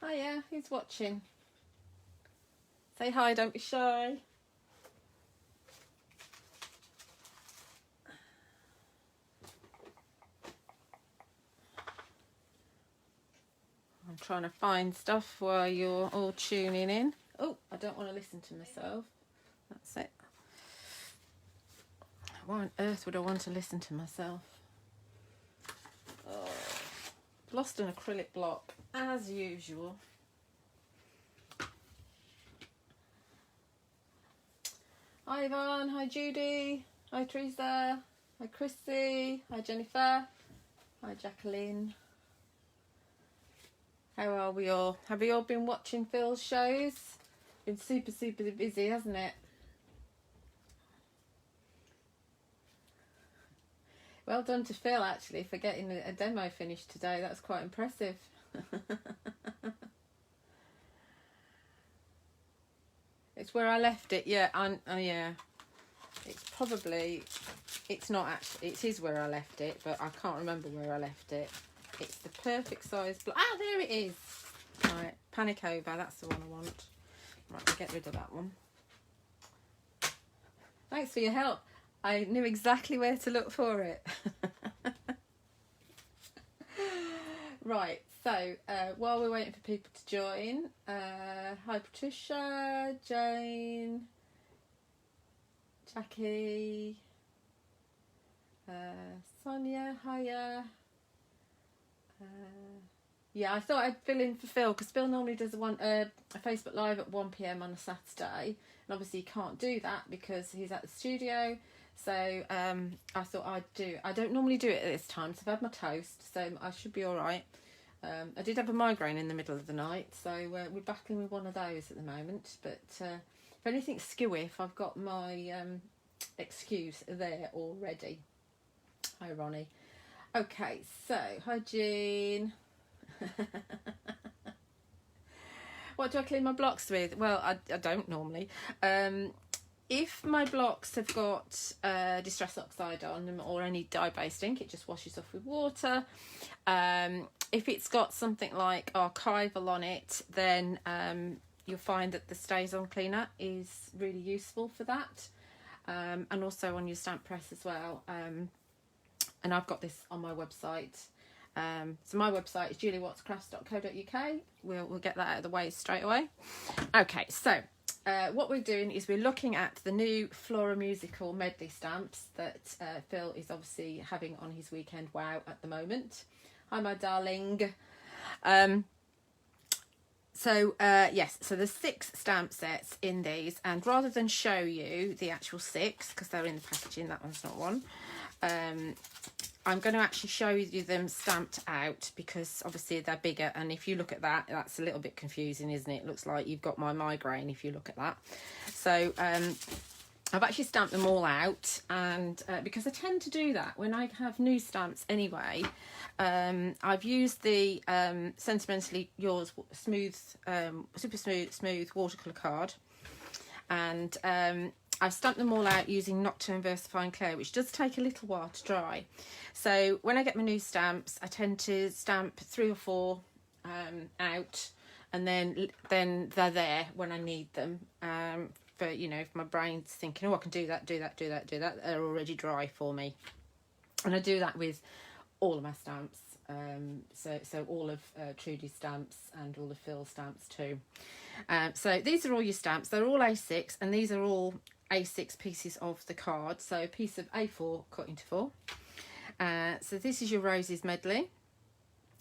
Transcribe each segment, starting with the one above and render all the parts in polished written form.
Hiya, who's watching? Say hi, don't be shy. I'm trying to find stuff while you're all tuning in. Oh, I don't want to listen to myself. That's it. Why on earth would I want to listen to myself? Oh, lost an acrylic block, as usual. Hi Yvonne, hi Judy, hi Teresa, hi Chrissy, hi Jennifer, hi Jacqueline. How are we all? Have you all been watching Phil's shows? Been super busy, hasn't it? Well done to Phil, actually, for getting a demo finished today. That's quite impressive. It's where I left it. Yeah, yeah. It's not actually, it is where I left it, but I can't remember where I left it. It's the perfect size. Ah, there it is. Right, Panic Over, that's the one I want. Right, I'll get rid of that one. Thanks for your help. I knew exactly where to look for it. Right, so while we're waiting for people to join, hi Patricia, Jane, Jackie, Sonia, hiya. Yeah, I thought I'd fill in for Phil because Phil normally does a Facebook Live at 1 PM on a Saturday, and obviously he can't do that because he's at the studio. So I thought I'd do. I don't normally do it at this time, so I've had my toast, so I should be all right. I did have a migraine in the middle of the night, so we're battling with one of those at the moment. But if anything's skewy, if I've got my excuse there already. Hi, Ronnie. Okay, so hi, Jean. What do I clean my blocks with? Well, I don't normally. If my blocks have got Distress Oxide on them or any dye-based ink, it just washes off with water. If it's got something like archival on it, then you'll find that the Stays On Cleaner is really useful for that. And also on your stamp press as well. And I've got this on my website. So my website is juliewattscrafts.co.uk. We'll get that out of the way straight away. Okay, so what we're doing is we're looking at the new Floramusica medley stamps that Phil is obviously having on his weekend wow at the moment. Hi, my darling. Yes, so there's 6 stamp sets in these, and rather than show you the actual 6 because they're in the packaging, that one's not one, I'm going to actually show you them stamped out because obviously they're bigger, and if you look at that, that's a little bit confusing, isn't it? It looks like you've got my migraine if you look at that. So I've actually stamped them all out, and because I tend to do that when I have new stamps anyway. I've used the Sentimentally Yours smooth, super smooth watercolour card, and I've stamped them all out using Nocturne VersaFine Clay, which does take a little while to dry. So when I get my new stamps, I tend to stamp 3 or 4 out, and then they're there when I need them. But you know, if my brain's thinking, oh, I can do that, they're already dry for me. And I do that with all of my stamps. So all of Trudy's stamps and all of Phil's stamps too. So these are all your stamps. They're all A6, and these are all A6 pieces of the card. So a piece of A4 cut into 4. So this is your Roses medley.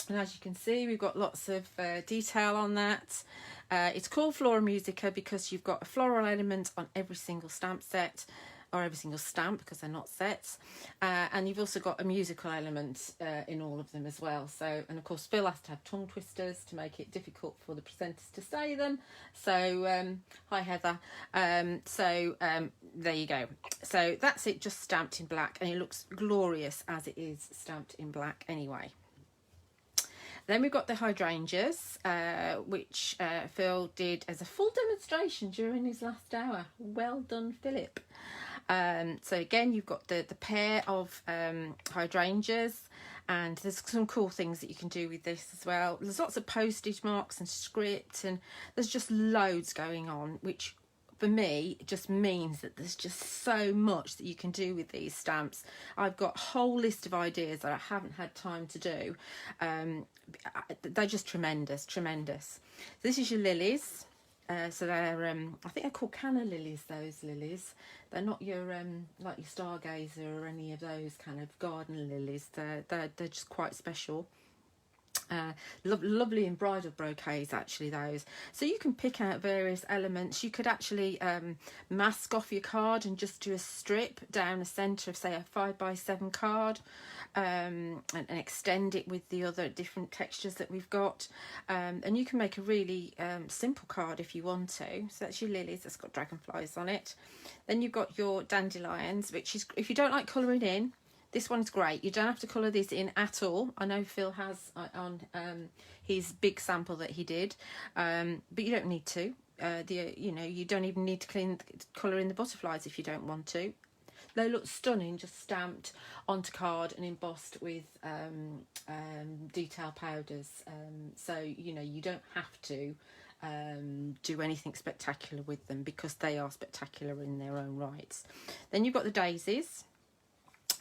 And as you can see, we've got lots of detail on that. It's called Floramusica because you've got a floral element on every single stamp set, or every single stamp because they're not sets. And you've also got a musical element in all of them as well. So, and of course, Phil has to have tongue twisters to make it difficult for the presenters to say them. So, hi Heather. There you go. So that's it, just stamped in black, and it looks glorious as it is stamped in black anyway. Then we've got the Hydrangeas, which Phil did as a full demonstration during his last hour. Well done, Philip. So again, you've got the pair of hydrangeas, And there's some cool things that you can do with this as well. There's lots of postage marks and script, and there's just loads going on, which for me just means that there's just so much that you can do with these stamps. I've got a whole list of ideas that I haven't had time to do. They're just tremendous. This is your lilies. So they're I think they're called canna lilies, those lilies. They're not your like your stargazer or any of those kind of garden lilies. They're just quite special. Lovely embroidered brocades, actually, those. So you can pick out various elements. You could actually mask off your card and just do a strip down the centre of, say, a 5x7 card, and extend it with the other different textures that we've got. And you can make a really simple card if you want to. So that's your lilies, that's got dragonflies on it. Then you've got your dandelions, which is, if you don't like colouring in, this one's great. You don't have to colour this in at all. I know Phil has on his big sample that he did, but you don't need to. You know, you don't even need to colour in the butterflies if you don't want to. They look stunning, just stamped onto card and embossed with detail powders. So, you know, you don't have to do anything spectacular with them, because they are spectacular in their own rights. Then you've got the daisies.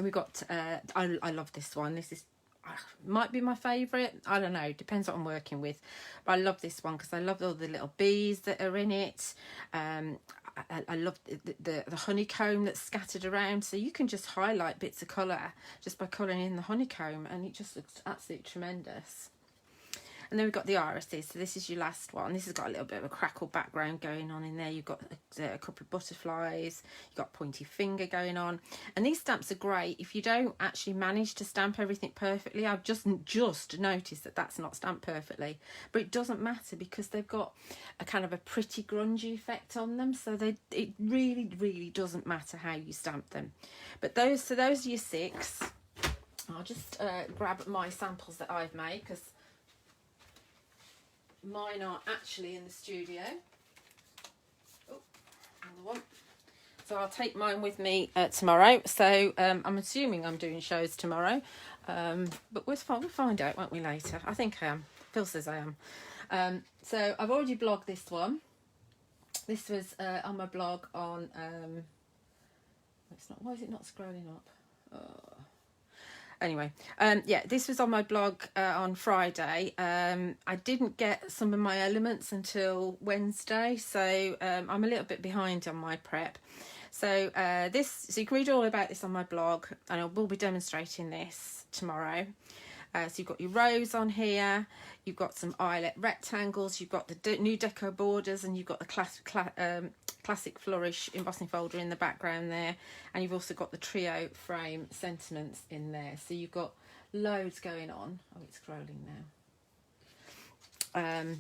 We've got, I love this one. This is, might be my favourite. I don't know, depends what I'm working with. But I love this one because I love all the little bees that are in it. I love the honeycomb that's scattered around. So you can just highlight bits of colour just by colouring in the honeycomb, and it just looks absolutely tremendous. And then we've got the irises. So this is your last one. This has got a little bit of a crackle background going on in there. You've got a couple of butterflies. You've got pointy finger going on. And these stamps are great. If you don't actually manage to stamp everything perfectly, I've just noticed that that's not stamped perfectly. But it doesn't matter, because they've got a kind of a pretty grungy effect on them. So it really, really doesn't matter how you stamp them. But those are your 6. I'll just grab my samples that I've made, because mine are actually in the studio. Oh, another one. So I'll take mine with me tomorrow. So I'm assuming I'm doing shows tomorrow, but we'll find out, won't we, later? I think I am. Phil says I am. So I've already blogged this one. This was on my blog on. It's not. Why is it not scrolling up? Anyway, yeah, this was on my blog on Friday. I didn't get some of my elements until Wednesday, so I'm a little bit behind on my prep. So so you can read all about this on my blog, and I will be demonstrating this tomorrow. So you've got your rose on here, you've got some eyelet rectangles, you've got the new deco borders, and you've got the classic flourish embossing folder in the background there, and you've also got the trio frame sentiments in there. So you've got loads going on. Oh, it's scrolling now.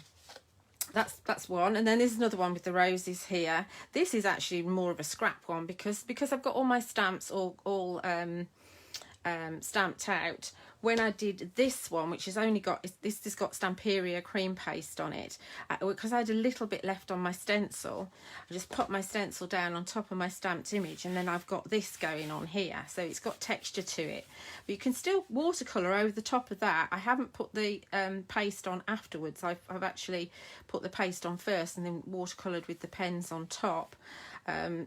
That's one, and then there's another one with the roses here. This is actually more of a scrap one, because I've got all my stamps all stamped out. When I did this one, which has only got, this has got Stamperia cream paste on it, because I had a little bit left on my stencil, I just put my stencil down on top of my stamped image, and then I've got this going on here, so it's got texture to it. But you can still watercolour over the top of that. I haven't put the paste on afterwards. I've actually put the paste on first and then watercoloured with the pens on top,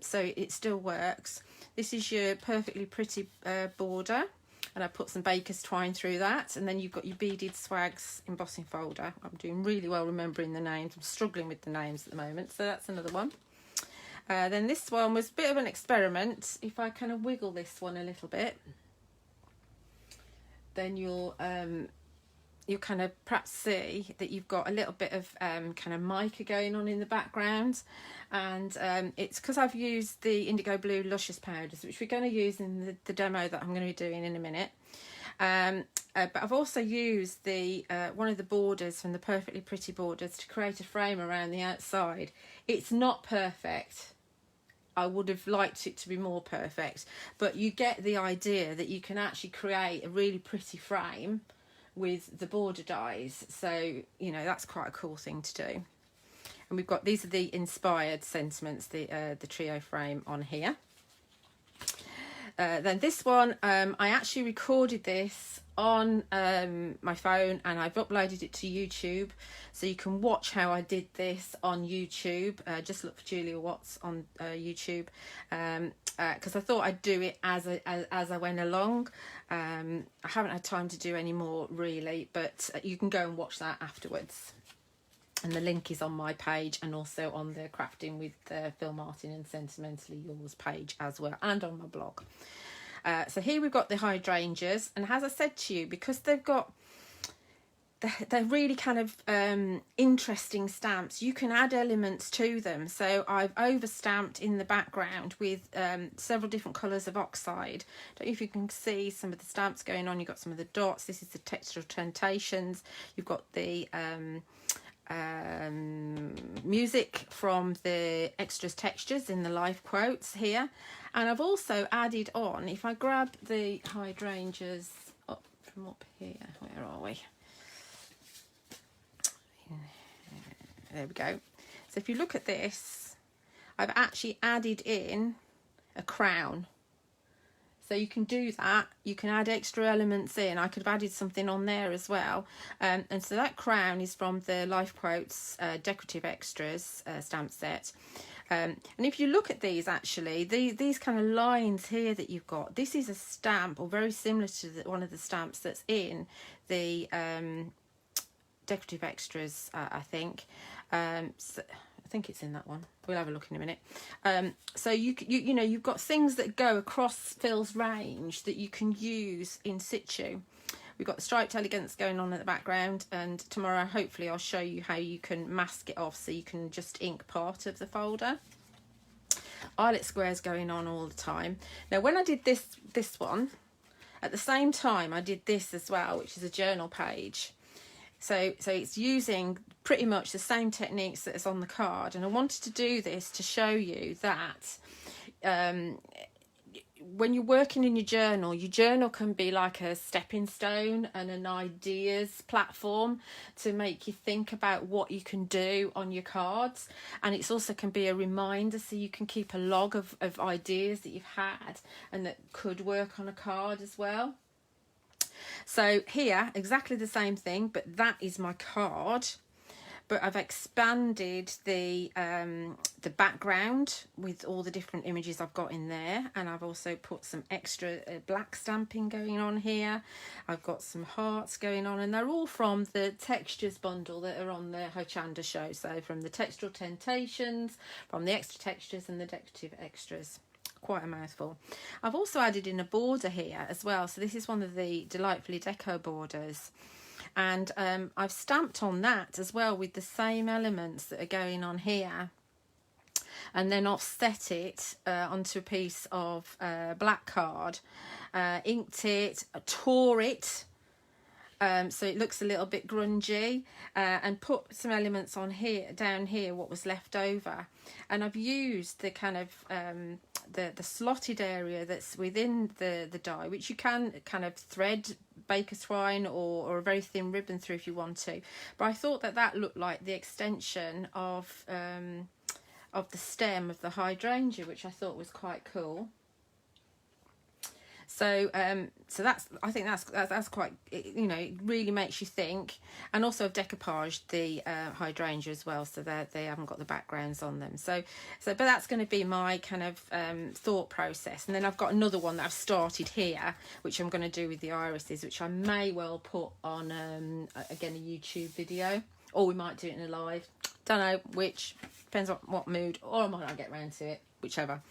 so it still works. This is your perfectly pretty border, and I put some baker's twine through that, and then you've got your beaded swags embossing folder. I'm doing really well remembering the names. I'm struggling with the names at the moment, so that's another one. Then this one was a bit of an experiment. If I kind of wiggle this one a little bit, then you'll kind of perhaps see that you've got a little bit of kind of mica going on in the background, and it's because I've used the indigo blue Luscious Powders, which we're going to use in the demo that I'm going to be doing in a minute. But I've also used the one of the borders from the Perfectly Pretty Borders to create a frame around the outside. It's not perfect. I would have liked it to be more perfect, but you get the idea that you can actually create a really pretty frame with the border dies. So, you know, that's quite a cool thing to do. And we've got, these are the inspired sentiments, the trio frame on here. Then this one, I actually recorded this on my phone and I've uploaded it to YouTube, so you can watch how I did this on YouTube. Just look for Julia Watts on YouTube, because I thought I'd do it as I went along. I haven't had time to do any more really, but you can go and watch that afterwards. And the link is on my page and also on the Crafting with Phil Martin and Sentimentally Yours page as well, and on my blog. So here we've got the hydrangeas, and as I said to you, because they're really kind of interesting stamps, you can add elements to them. So I've over stamped in the background with several different colours of oxide. Don't know if you can see some of the stamps going on. You've got some of the dots. This is the Textural Temptations. You've got the music from the extras textures in the live quotes here, and I've also added on, if I grab the hydrangeas up from up here, where are we? There we go. So if you look at this, I've actually added in a crown. So you can do that. You can add extra elements in. I could have added something on there as well. And so that crown is from the Life Quotes Decorative Extras stamp set. And if you look at these, actually, these kind of lines here that you've got, this is a stamp, or very similar to one of the stamps that's in the Decorative Extras, I think. So I think it's in that one. We'll have a look in a minute. So you know, you've got things that go across Phil's range that you can use in situ. We've got the striped elegance going on in the background, and tomorrow hopefully I'll show you how you can mask it off so you can just ink part of the folder. Eyelet squares going on all the time. Now when I did this one, at the same time I did this as well, which is a journal page. So it's using pretty much the same techniques that is on the card, and I wanted to do this to show you that when you're working in your journal can be like a stepping stone and an ideas platform to make you think about what you can do on your cards, and it's also can be a reminder, so you can keep a log of ideas that you've had and that could work on a card as well. So here, exactly the same thing, but that is my card. But I've expanded the background with all the different images I've got in there, and I've also put some extra black stamping going on here. I've got some hearts going on, and they're all from the textures bundle that are on the Hydrangeas show. So from the Textural Temptations, from the extra textures and the decorative extras. Quite a mouthful. I've also added in a border here as well. So this is one of the Delightfully Deco borders, and I've stamped on that as well with the same elements that are going on here, and then offset it onto a piece of black card, inked it, tore it, so it looks a little bit grungy, and put some elements on here, down here, what was left over. And I've used the kind of the slotted area that's within the die, which you can kind of thread baker's twine or a very thin ribbon through if you want to. But I thought that looked like the extension of the stem of the hydrangea, which I thought was quite cool. So so I think that's quite, you know, it really makes you think. And also I've decoupaged the hydrangea as well, so that they haven't got the backgrounds on them. So but that's going to be my kind of thought process. And then I've got another one that I've started here, which I'm going to do with the irises, which I may well put on again, a YouTube video, or we might do it in a live. Don't know which, depends on what mood, or I might not get round to it, whichever.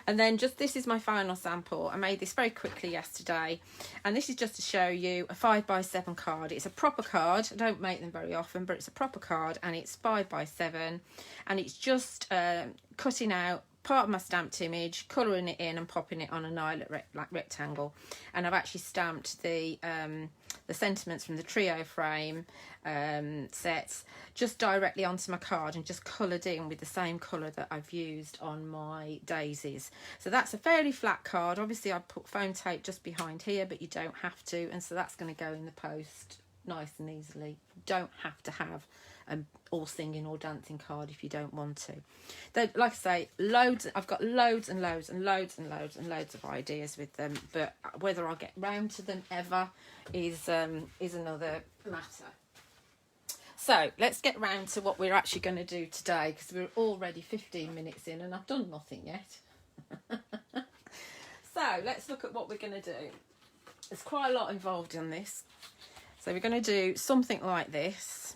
And then this is my final sample. I made this very quickly yesterday, and this is just to show you a 5x7 card. It's a proper card. I don't make them very often, but it's a proper card, and it's 5x7, and it's just cutting out part of my stamped image, colouring it in and popping it on an eyelet rectangle. And I've actually stamped the sentiments from the trio frame sets just directly onto my card and just coloured in with the same colour that I've used on my daisies. So that's a fairly flat card. Obviously I put foam tape just behind here, but you don't have to, and so that's going to go in the post nice and easily. You don't have to have all singing or dancing card if you don't want to. They, like I say, loads. I've got loads and loads and loads and loads and loads of ideas with them, but whether I'll get round to them ever is another matter. So let's get round to what we're actually going to do today, because we're already 15 minutes in and I've done nothing yet. So let's look at what we're going to do. There's quite a lot involved in this. So we're going to do something like this,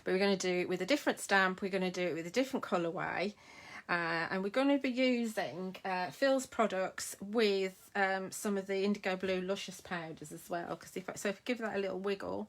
but we're going to do it with a different stamp. We're going to do it with a different colourway, and we're going to be using Phil's products with some of the indigo blue Luscious Powders as well. Because if I give that a little wiggle,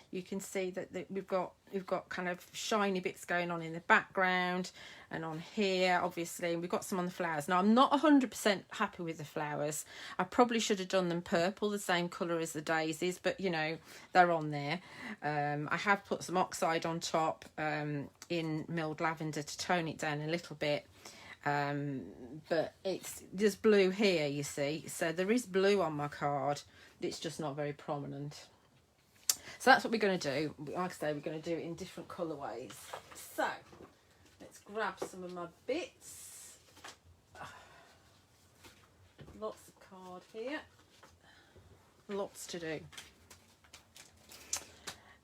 you can see that we've got kind of shiny bits going on in the background and on here, obviously, and we've got some on the flowers. Now, I'm not 100% happy with the flowers. I probably should have done them purple, the same colour as the daisies, but you know, they're on there. I have put some oxide on top in milled lavender to tone it down a little bit, but there's blue here, you see, so there is blue on my card. It's just not very prominent. So that's what we're going to do. Like I say, we're going to do it in different colourways. So let's grab some of my bits. Lots of card here. Lots to do.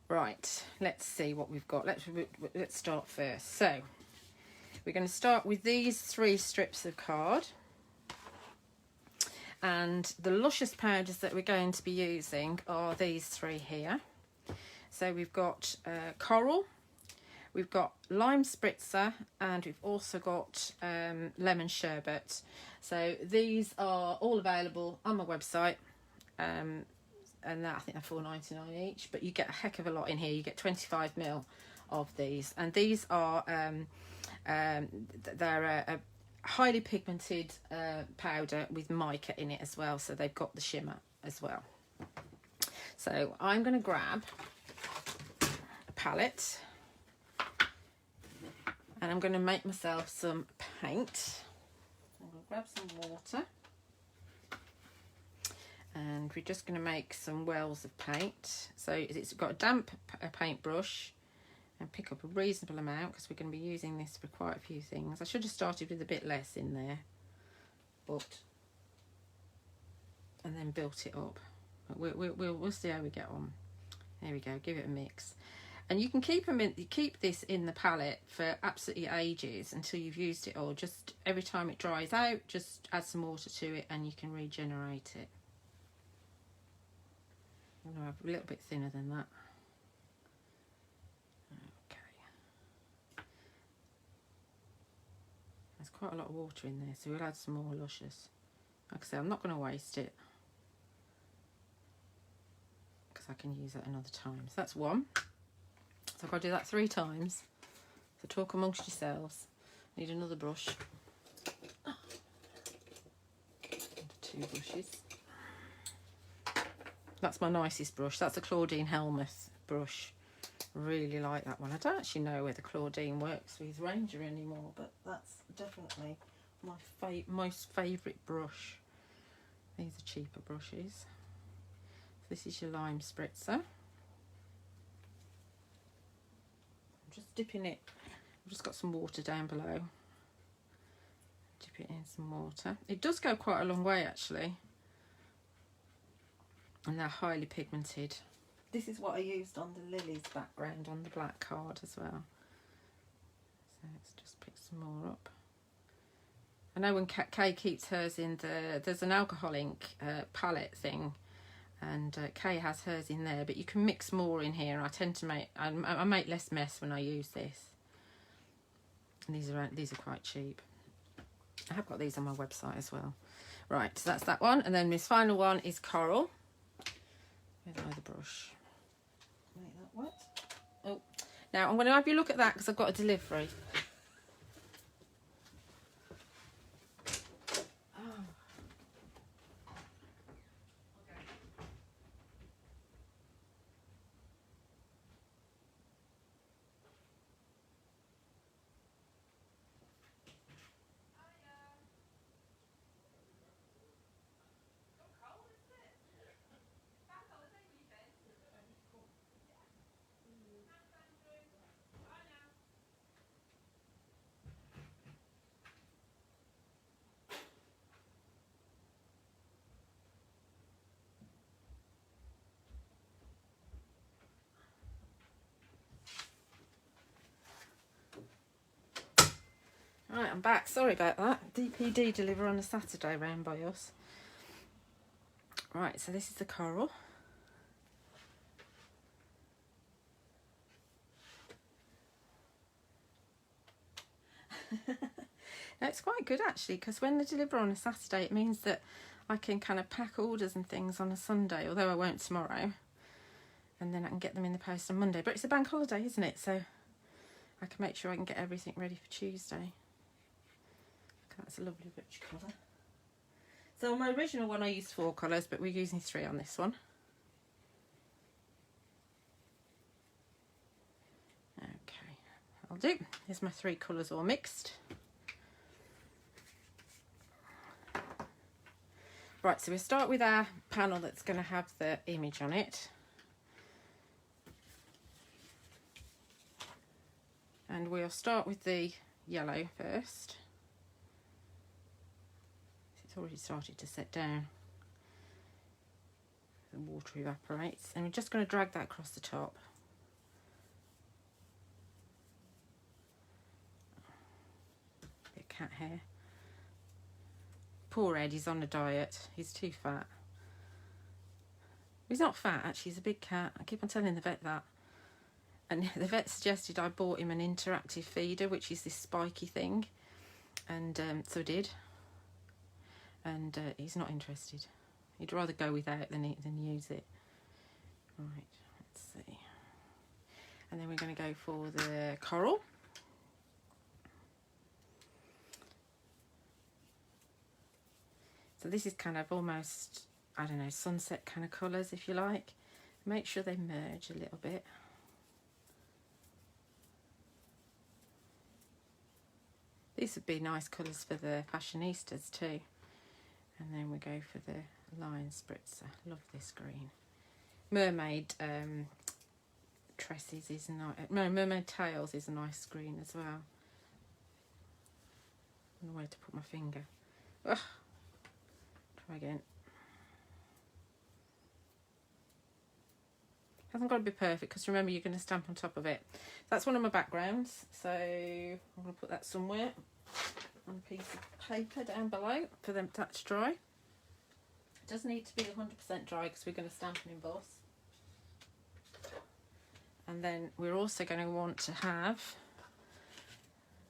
Right, let's see what we've got. Let's start first. So we're going to start with these 3 strips of card. And the Luscious Powders that we're going to be using are these 3 here. So we've got coral, we've got lime spritzer, and we've also got lemon sherbet. So these are all available on my website, and I think they're $4.99 each. But you get a heck of a lot in here. You get 25ml of these, and these are they're a highly pigmented powder with mica in it as well. So they've got the shimmer as well. So I'm going to grab palette and I'm going to make myself some paint. I'm going to grab some water and we're just going to make some wells of paint. So it's got a damp paintbrush, and pick up a reasonable amount because we're going to be using this for quite a few things. I should have started with a bit less in there, and then built it up. But we'll see how we get on. There we go. Give it a mix. And you can keep this in the palette for absolutely ages until you've used it all. Just every time it dries out, just add some water to it and you can regenerate it. I'm going to have a little bit thinner than that. Okay. There's quite a lot of water in there, so we'll add some more Luscious. Like I say, I'm not going to waste it because I can use that another time. So that's one. So I've got to do that 3 times. So talk amongst yourselves. Need another brush. 2 brushes. That's my nicest brush. That's a Claudine Helmuth brush. Really like that one. I don't actually know whether Claudine works with Ranger anymore, but that's definitely my most favourite brush. These are cheaper brushes. This is your lime spritzer. Just dipping it, I've just got some water down below. Dip it in some water. It does go quite a long way actually, and they're highly pigmented. This is what I used on the Lilies background on the black card as well. So let's just pick some more up. I know when Kay keeps hers in there's an alcohol ink palette thing, and Kay has hers in there, but you can mix more in here. I tend to I make less mess when I use this. And these are quite cheap. I have got these on my website as well. Right, so that's that one, and then this final one is coral. Where's my other brush? Make that wet. Oh, now I'm going to have you look at that because I've got a delivery. I'm back. Sorry about that. DPD deliver on a Saturday round by us. Right, so this is the coral. No, it's quite good actually, because when they deliver on a Saturday, it means that I can kind of pack orders and things on a Sunday, although I won't tomorrow. And then I can get them in the post on Monday. But it's a bank holiday, isn't it? So I can make sure I can get everything ready for Tuesday. That's a lovely rich colour. So on my original one I used 4 colours, but we're using 3 on this one. Okay, I'll do. Here's my 3 colours all mixed. Right, so we'll start with our panel that's going to have the image on it. And we'll start with the yellow first. It's already started to set down. The water evaporates. And we're just going to drag that across the top. Bit of cat hair. Poor Ed, he's on a diet. He's too fat. He's not fat, actually. He's a big cat. I keep on telling the vet that. And the vet suggested I bought him an interactive feeder, which is this spiky thing. And so I did. And he's not interested. He'd rather go without than use it. Right, let's see. And then we're going to go for the coral. So this is kind of almost, I don't know, sunset kind of colours, if you like. Make sure they merge a little bit. These would be nice colours for the fashionistas too. And then we go for the line spritzer. Love this green. Mermaid tresses is nice. No, mermaid tails is a nice green as well. I don't know where to put my finger. Ugh. Try again. Hasn't got to be perfect, because remember you're going to stamp on top of it. That's one of my backgrounds, so I'm going to put that somewhere on a piece of paper down below for them to dry. It does need to be 100% dry because we're going to stamp and emboss. And then we're also going to want to have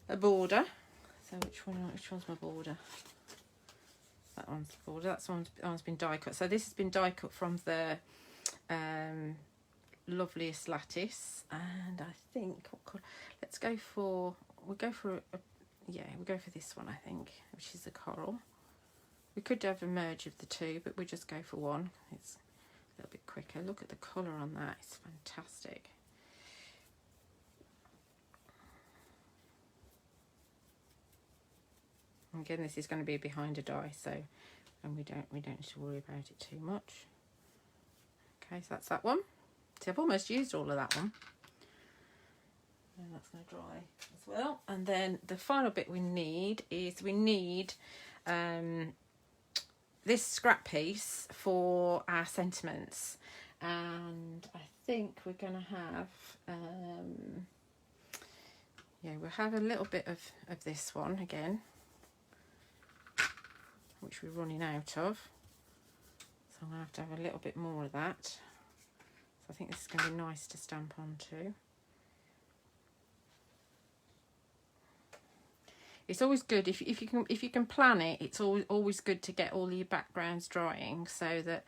a border. So which one's my border? That one's the border. That one's been die cut. So this has been die cut from the Loveliest Lattice, and I think let's go for we'll go for this one, I think, which is the coral. We could have a merge of the two, but we just go for one. It's a little bit quicker. Look at the colour on that, it's fantastic. Again, this is going to be behind a die, so and we don't need to worry about it too much. Okay, so that's that one. See, I've almost used all of that one. And that's going to dry as well. And then the final bit we need is this scrap piece for our sentiments. And I think we're going to have, we'll have a little bit of this one again, which we're running out of. So I'm going to have a little bit more of that. So I think this is going to be nice to stamp onto. It's always good if you can plan it. It's always good to get all your backgrounds drying so that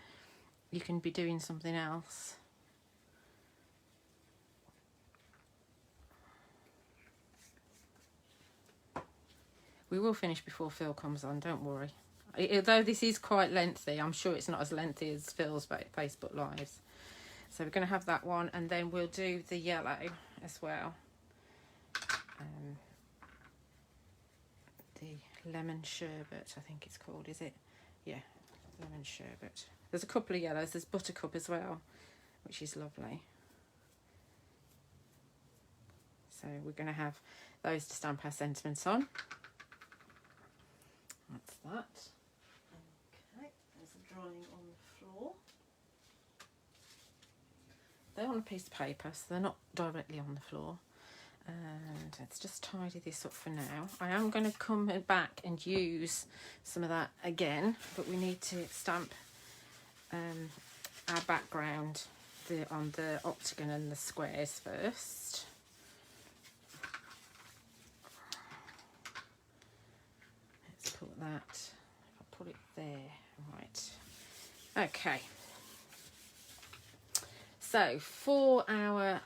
you can be doing something else. We will finish before Phil comes on, don't worry. Although this is quite lengthy, I'm sure it's not as lengthy as Phil's Facebook Lives. So we're going to have that one, and then we'll do the yellow as well. The lemon sherbet, I think it's called, is it? Yeah, lemon sherbet. There's a couple of yellows. There's buttercup as well, which is lovely. So we're going to have those to stamp our sentiments on. That's that. Okay, there's a drawing on the floor. They're on a piece of paper, so they're not directly on the floor. And let's just tidy this up for now. I am going to come back and use some of that again, but we need to stamp our background on the octagon and the squares first. Let's put that, I'll put it there, right. Okay. So for our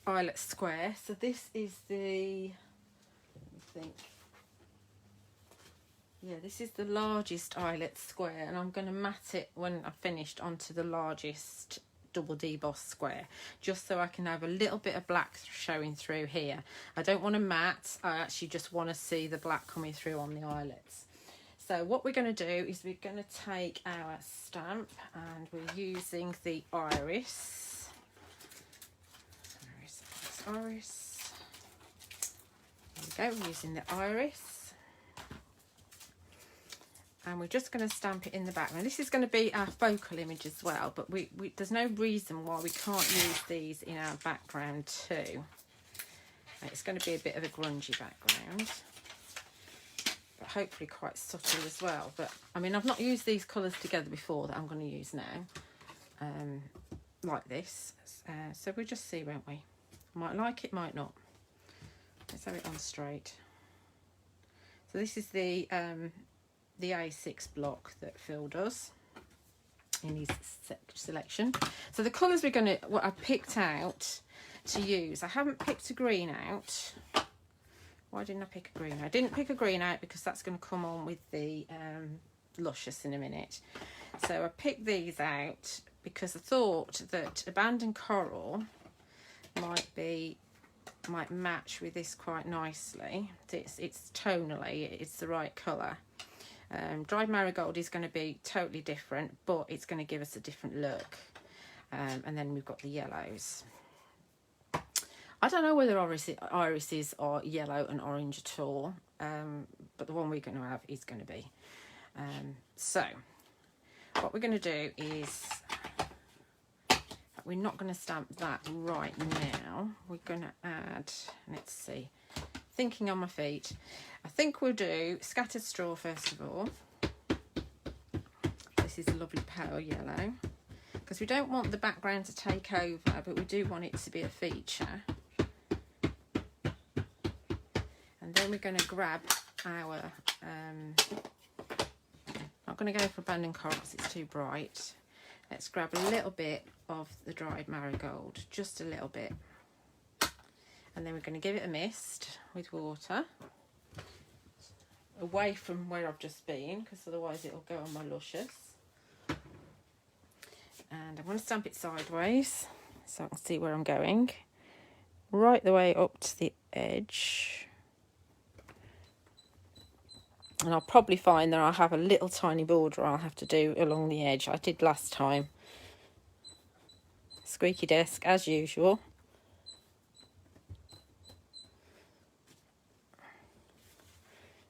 eyelet square, so this is the, let me think, yeah, this is the largest eyelet square, and I'm going to mat it when I've finished onto the largest double deboss square, just so I can have a little bit of black showing through here. I don't want to matte, I actually just want to see the black coming through on the eyelets. So what we're going to do is we're going to take our stamp, and we're using the iris. Iris. There we go, we're using the iris. And we're just going to stamp it in the background. This is going to be our focal image as well, but there's no reason why we can't use these in our background too. It's going to be a bit of a grungy background, but hopefully quite subtle as well. But I mean, I've not used these colours together before that I'm going to use now, like this. So we'll just see, won't we? Might like it, might not. Let's have it on straight. So this is the A6 block that Phil does in his selection. So the colours we're going to, what I picked out to use, I haven't picked a green out. Why didn't I pick a green? I didn't pick a green out because that's going to come on with the Luscious in a minute. So I picked these out because I thought that Abandoned Coral might match with this quite nicely. It's tonally, it's the right colour. Dried Marigold is going to be totally different, but it's going to give us a different look. And then we've got the yellows. I don't know whether irises are yellow and orange at all, but the one we're going to have is going to be. So what we're going to do is, we're not going to stamp that right now. We're going to add, let's see, thinking on my feet. I think we'll do Scattered Straw first of all. This is a lovely pale yellow, because we don't want the background to take over, but we do want it to be a feature. And then we're going to grab our, not going to go for Abandoned Coral because it's too bright. Let's grab a little bit of the Dried Marigold, just a little bit. And then we're going to give it a mist with water, away from where I've just been, because otherwise it'll go on my Luscious. And I'm going to stamp it sideways so I can see where I'm going. Right the way up to the edge. And I'll probably find that I'll have a little tiny border I'll have to do along the edge. I did last time. Squeaky desk as usual.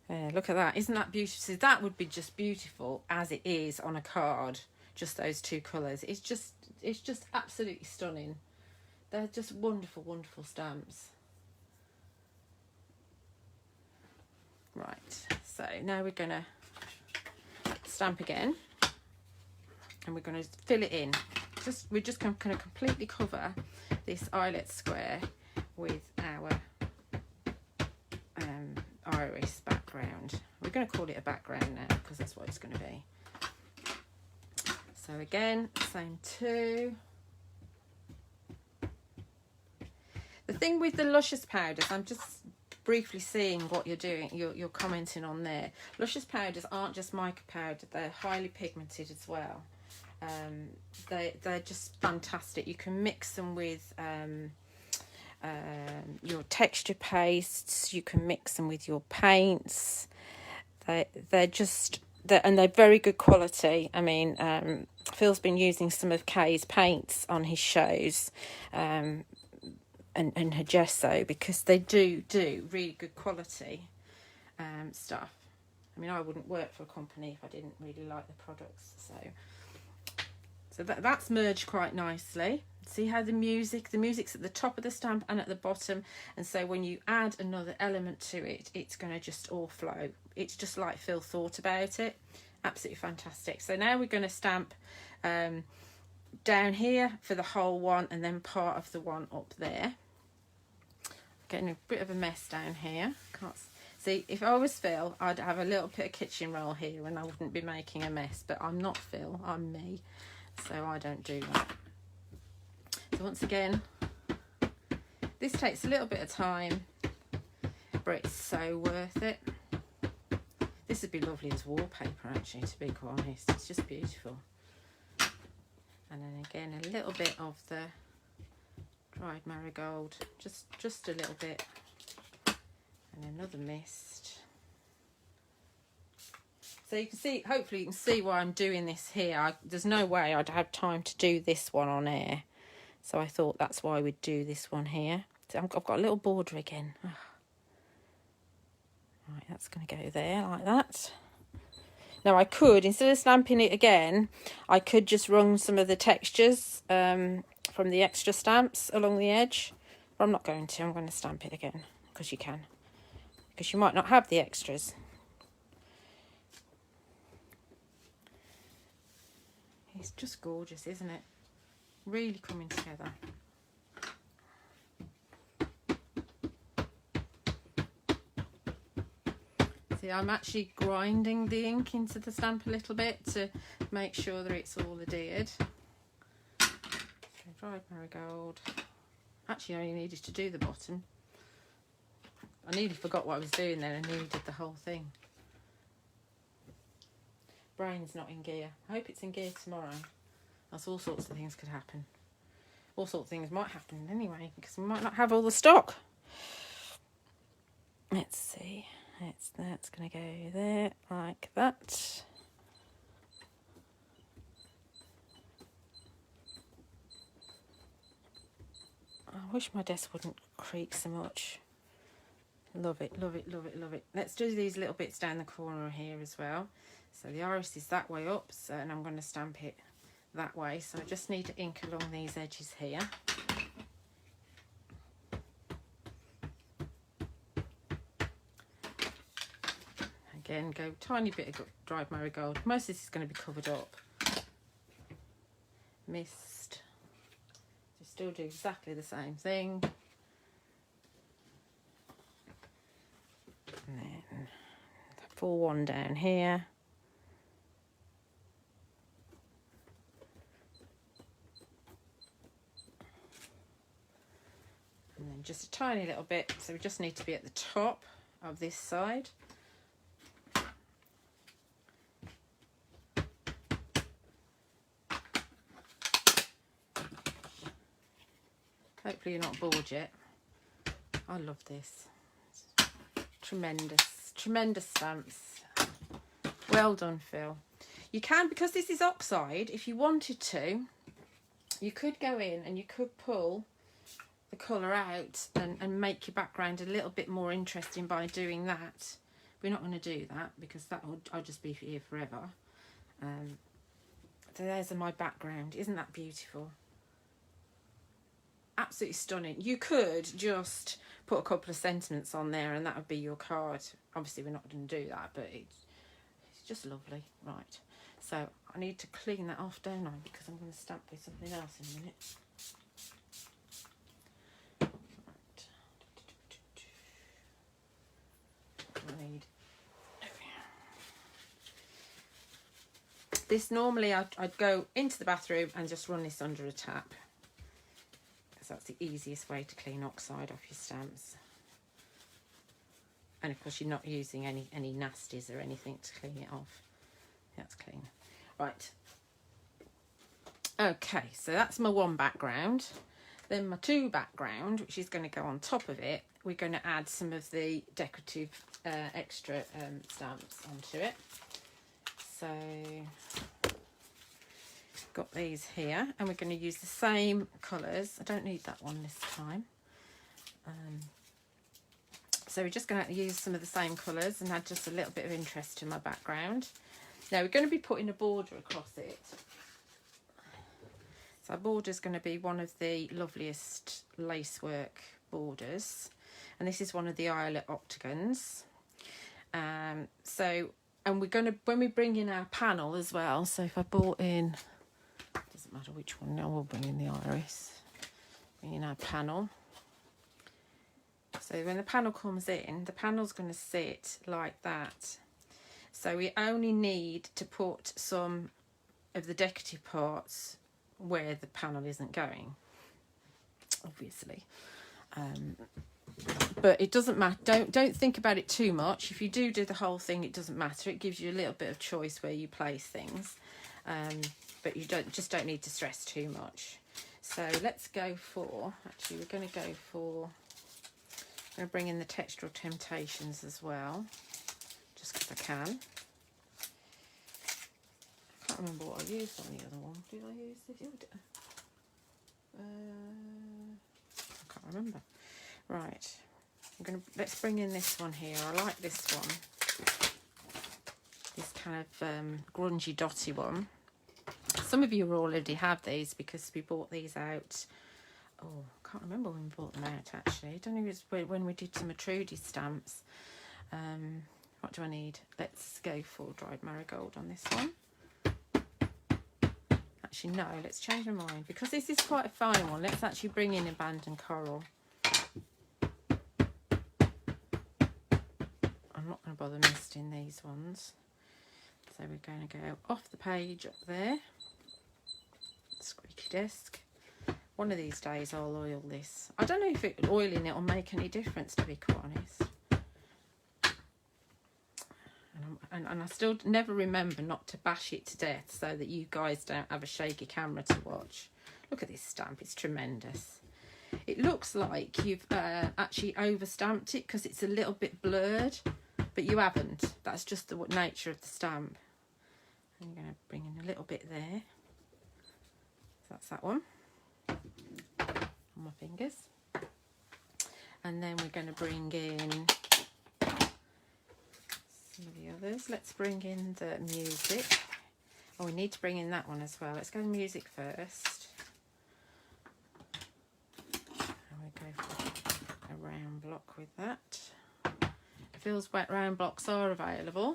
Look at that, isn't that beautiful? So that would be just beautiful as it is on a card, just those two colours. It's just absolutely stunning. They're just wonderful, wonderful stamps. Right, so now we're going to stamp again, and we're going to fill it in. We're just going to completely cover this eyelet square with our iris background. We're going to call it a background now because that's what it's going to be. So again, same two. The thing with the Luscious Powders, I'm just briefly seeing what you're doing, you're commenting on there. Luscious Powders aren't just mica powder, they're highly pigmented as well. They're just fantastic. You can mix them with your texture pastes, you can mix them with your paints. They're very good quality. I mean, Phil's been using some of Kay's paints on his shows, and her gesso, because they do really good quality stuff. I mean, I wouldn't work for a company if I didn't really like the products. So that's merged quite nicely. See how the music's at the top of the stamp and at the bottom, and so when you add another element to it, it's going to just all flow. It's just like Phil thought about it. Absolutely fantastic. So now we're going to stamp down here for the whole one, and then part of the one up there. Getting a bit of a mess down here. Can't see. If I was Phil, I'd have a little bit of kitchen roll here and I wouldn't be making a mess, but I'm not Phil, I'm me, so I don't do that. So once again, this takes a little bit of time, but it's so worth it. This would be lovely as wallpaper, actually, to be quite honest. It's just beautiful. And then again, a little bit of the dried marigold, just a little bit, and another mist. So you can see, hopefully you can see why I'm doing this here. There's no way I'd have time to do this one on air, so I thought that's why we'd do this one here. So I've got a little border again. Oh. Right, that's going to go there like that. Now I could, instead of stamping it again, I could just run some of the textures from the extra stamps along the edge. But I'm not going to. I'm going to stamp it again, because you can. Because you might not have the extras. It's just gorgeous, isn't it? Really coming together. See, I'm actually grinding the ink into the stamp a little bit to make sure that it's all adhered. So dried marigold. Actually, I only needed to do the bottom. I nearly forgot what I was doing there and nearly did the whole thing. Brain's not in gear. I hope it's in gear tomorrow. Else all sorts of things could happen. All sorts of things might happen anyway, because we might not have all the stock. Let's see. That's going to go there like that. I wish my desk wouldn't creak so much. Love it, love it, love it, love it. Let's do these little bits down the corner here as well. So the iris is that way up, so, and I'm going to stamp it that way. So I just need to ink along these edges here. Again, go tiny bit of dried marigold. Most of this is going to be covered up. Mist. So still do exactly the same thing. And then the full one down here. And then just a tiny little bit, so we just need to be at the top of this side. Hopefully you're not bored yet. I love this. Tremendous, tremendous stamps. Well done, Phil. You can, because this is oxide, if you wanted to, you could go in and you could pull the colour out and make your background a little bit more interesting by doing that. We're not going to do that because I'll just be here forever. So there's my background. Isn't that beautiful? Absolutely stunning. You could just put a couple of sentiments on there and that would be your card. Obviously we're not going to do that, but it's just lovely. Right, so I need to clean that off, don't I, because I'm going to stamp with something else in a minute. Right. I need this. Normally I'd go into the bathroom and just run this under a tap. That's the easiest way to clean oxide off your stamps. And of course you're not using any nasties or anything to clean it off. That's clean. Right. Okay, so that's my one background. Then my two background, which is going to go on top of it, we're going to add some of the decorative extra stamps onto it. So got these here, and we're going to use the same colours. I don't need that one this time. So we're just going to use some of the same colours and add just a little bit of interest to my background. Now we're going to be putting a border across it. So our border is going to be one of the loveliest lacework borders, and this is one of the eyelet octagons. And we're going to, when we bring in our panel as well, so if I brought in, doesn't matter which one, now we'll bring in the iris, bring in our panel. So when the panel comes in, the panel's going to sit like that. So we only need to put some of the decorative parts where the panel isn't going, obviously. But it doesn't matter. Don't think about it too much. If you do the whole thing, it doesn't matter. It gives you a little bit of choice where you place things, but you just don't need to stress too much. So let's go for. Actually, we're going to go for. I'm going to bring in the Textural Temptations as well, just because I can. I can't remember what I used on the other one. Did I use it? I can't remember. Right. Let's bring in this one here. I like this one. This kind of grungy dotty one. Some of you already have these because we bought these out. Oh, I can't remember when we bought them out actually. I don't know if it was when we did some Trudy stamps. What do I need? Let's go for dried marigold on this one. Actually, no, let's change my mind because this is quite a fine one. Let's actually bring in abandoned coral. I'm not going to bother misting these ones. So we're going to go off the page up there. Squeaky desk. One of these days I'll oil this. I don't know if oiling it will make any difference, to be quite honest. And I still never remember not to bash it to death so that you guys don't have a shaky camera to watch. Look at this stamp, it's tremendous. It looks like you've actually over-stamped it because it's a little bit blurred, but you haven't. That's just the nature of the stamp. I'm going to bring in a little bit there. So that's that one. On my fingers, and then we're going to bring in some of the others. Let's bring in the music. Oh, we need to bring in that one as well. Let's go to music first, and we go for a round block with that. Phil's wet round blocks are available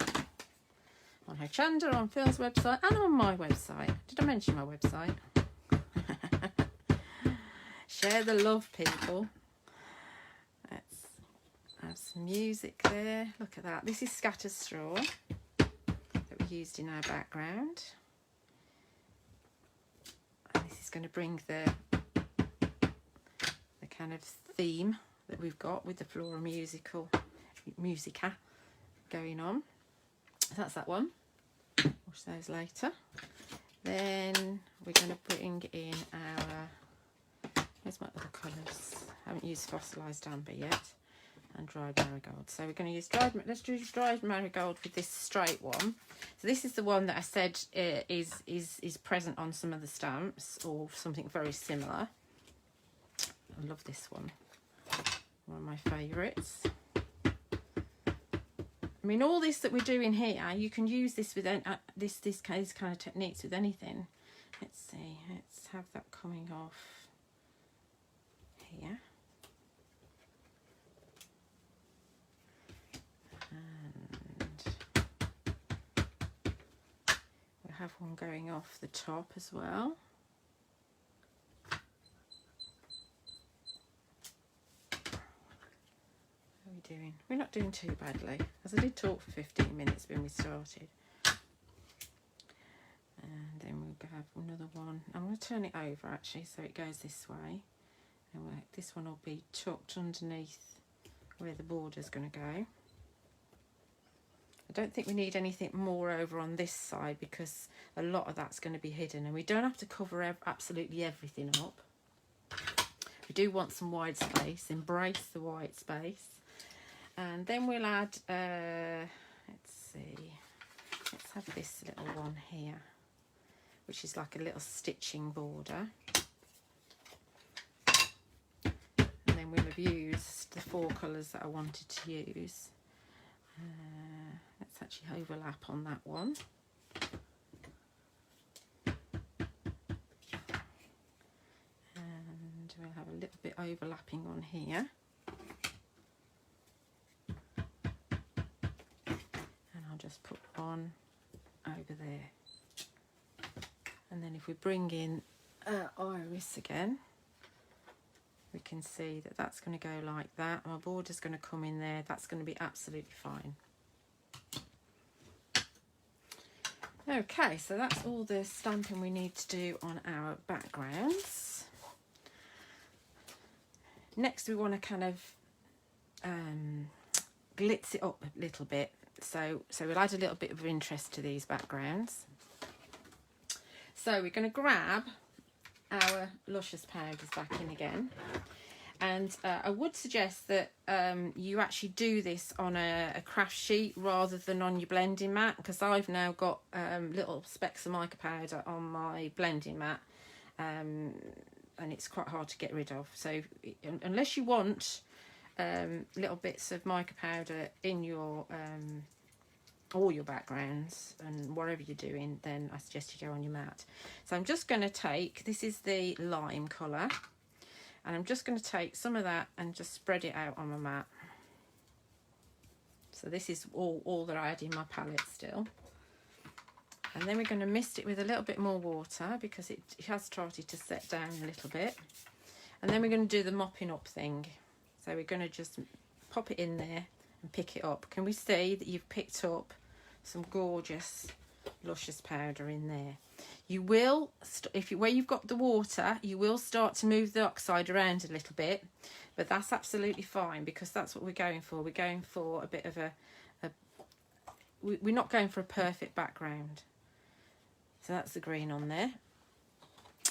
on Hochanda, on Phil's website, and on my website. Did I mention my website? Share the love, people. Let's have some music there. Look at that. This is Scattered Straw that we used in our background. And this is going to bring the kind of theme that we've got with the Floramusica going on. So that's that one. Wash those later. Then we're going to bring in our... Here's my other colours. I haven't used fossilised amber yet, and dried marigold. So we're going to use let's do dried marigold with this straight one. So this is the one that I said is present on some of the stamps, or something very similar. I love this one. One of my favourites. I mean, all this that we're doing here, you can use this with this kind of techniques with anything. Let's see. Let's have that coming off here, and we'll have one going off the top as well. How are we doing? We're not doing too badly, as I did talk for 15 minutes when we started. And then we'll have another one. I'm going to turn it over actually so it goes this way. And this one will be tucked underneath where the border's going to go. I don't think we need anything more over on this side because a lot of that's going to be hidden, and we don't have to cover absolutely everything up. We do want some white space, embrace the white space. And then we'll add, let's see, let's have this little one here, which is like a little stitching border. We'll have used the 4 colours that I wanted to use. Let's actually overlap on that one. we'll have a little bit overlapping on here. And I'll just put one over there. And then if we bring in iris again, we can see that that's going to go like that. My border's going to come in there. That's going to be absolutely fine. Okay, so that's all the stamping we need to do on our backgrounds. Next, we want to kind of glitz it up a little bit. So we'll add a little bit of interest to these backgrounds. So we're going to grab our Luscious Powders back in again. And I would suggest that you actually do this on a craft sheet rather than on your blending mat, because I've now got little specks of mica powder on my blending mat, and it's quite hard to get rid of. So unless you want little bits of mica powder in your all your backgrounds and whatever you're doing, then I suggest you go on your mat. So I'm just going to take, this is the lime colour, and I'm just going to take some of that and just spread it out on my mat. So this is all that I had in my palette still. And then we're going to mist it with a little bit more water because it has started to set down a little bit. And then we're going to do the mopping up thing. So we're going to just pop it in there and pick it up. Can we see that you've picked up some gorgeous Luscious powder in there? You will, where you've got the water, you will start to move the oxide around a little bit, but that's absolutely fine because that's what we're going for. We're going for a bit of we're not going for a perfect background. So that's the green on there.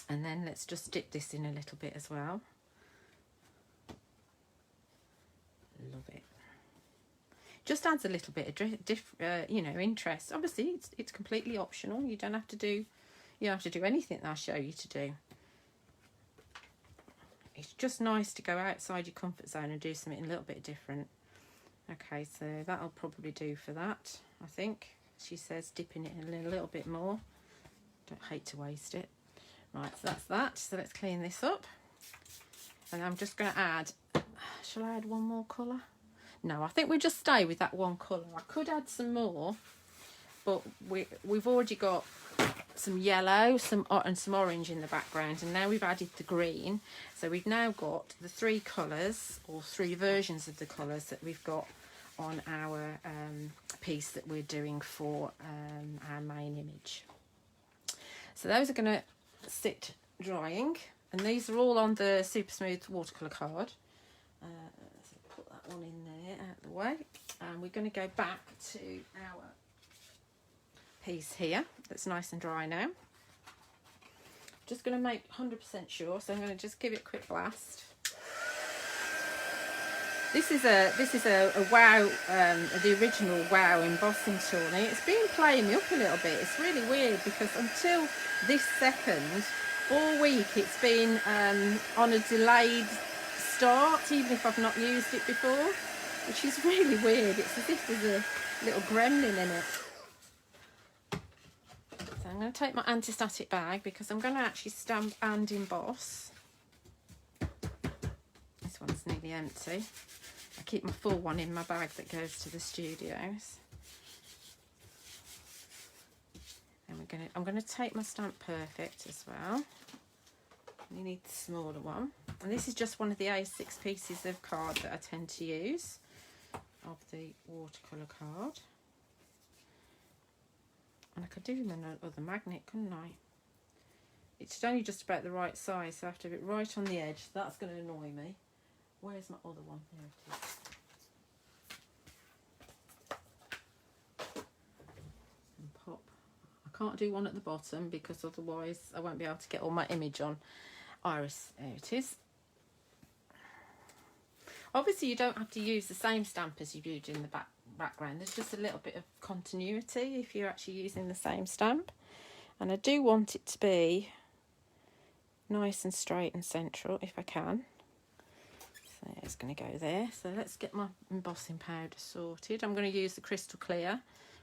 And then let's just dip this in a little bit as well. Love it. Just adds a little bit of interest. Obviously, it's completely optional. You don't have to do anything that I show you to do. It's just nice to go outside your comfort zone and do something a little bit different. Okay, so that'll probably do for that, I think. She says dipping it in a little bit more. Don't hate to waste it. Right, so that's that. So let's clean this up. And I'm just going to add, shall I add one more colour? No, I think we'll just stay with that one colour. I could add some more, but we've already got some yellow and some orange in the background, and now we've added the green. So we've now got the three colours, or three versions of the colours that we've got on our piece that we're doing for our main image. So those are going to sit drying, and these are all on the Super Smooth watercolour card. So put that one in there out of the way, and we're going to go back to our piece here that's nice and dry now. Just going to make 100% sure, so I'm going to just give it a quick blast. This is a Wow, the original Wow embossing tool. Now it's been playing me up a little bit. It's really weird because until this second, all week it's been on a delayed start, even if I've not used it before, which is really weird. It's as if there's a little gremlin in it. So I'm going to take my anti-static bag because I'm going to actually stamp and emboss. This one's nearly empty. I keep my full one in my bag that goes to the studios. And I'm going to take my Stamp Perfect as well. You need the smaller one. And this is just one of the A6 pieces of card that I tend to use, of the watercolour card. And I could do another magnet, couldn't I? It's only just about the right size, so I have to have it right on the edge. That's going to annoy me. Where's my other one? There it is. And pop. I can't do one at the bottom because otherwise I won't be able to get all my image on. Iris, there it is. Obviously you don't have to use the same stamp as you used in the background. There's just a little bit of continuity if you're actually using the same stamp. And I do want it to be nice and straight and central if I can. So it's going to go there. So let's get my embossing powder sorted. I'm going to use the Crystal Clear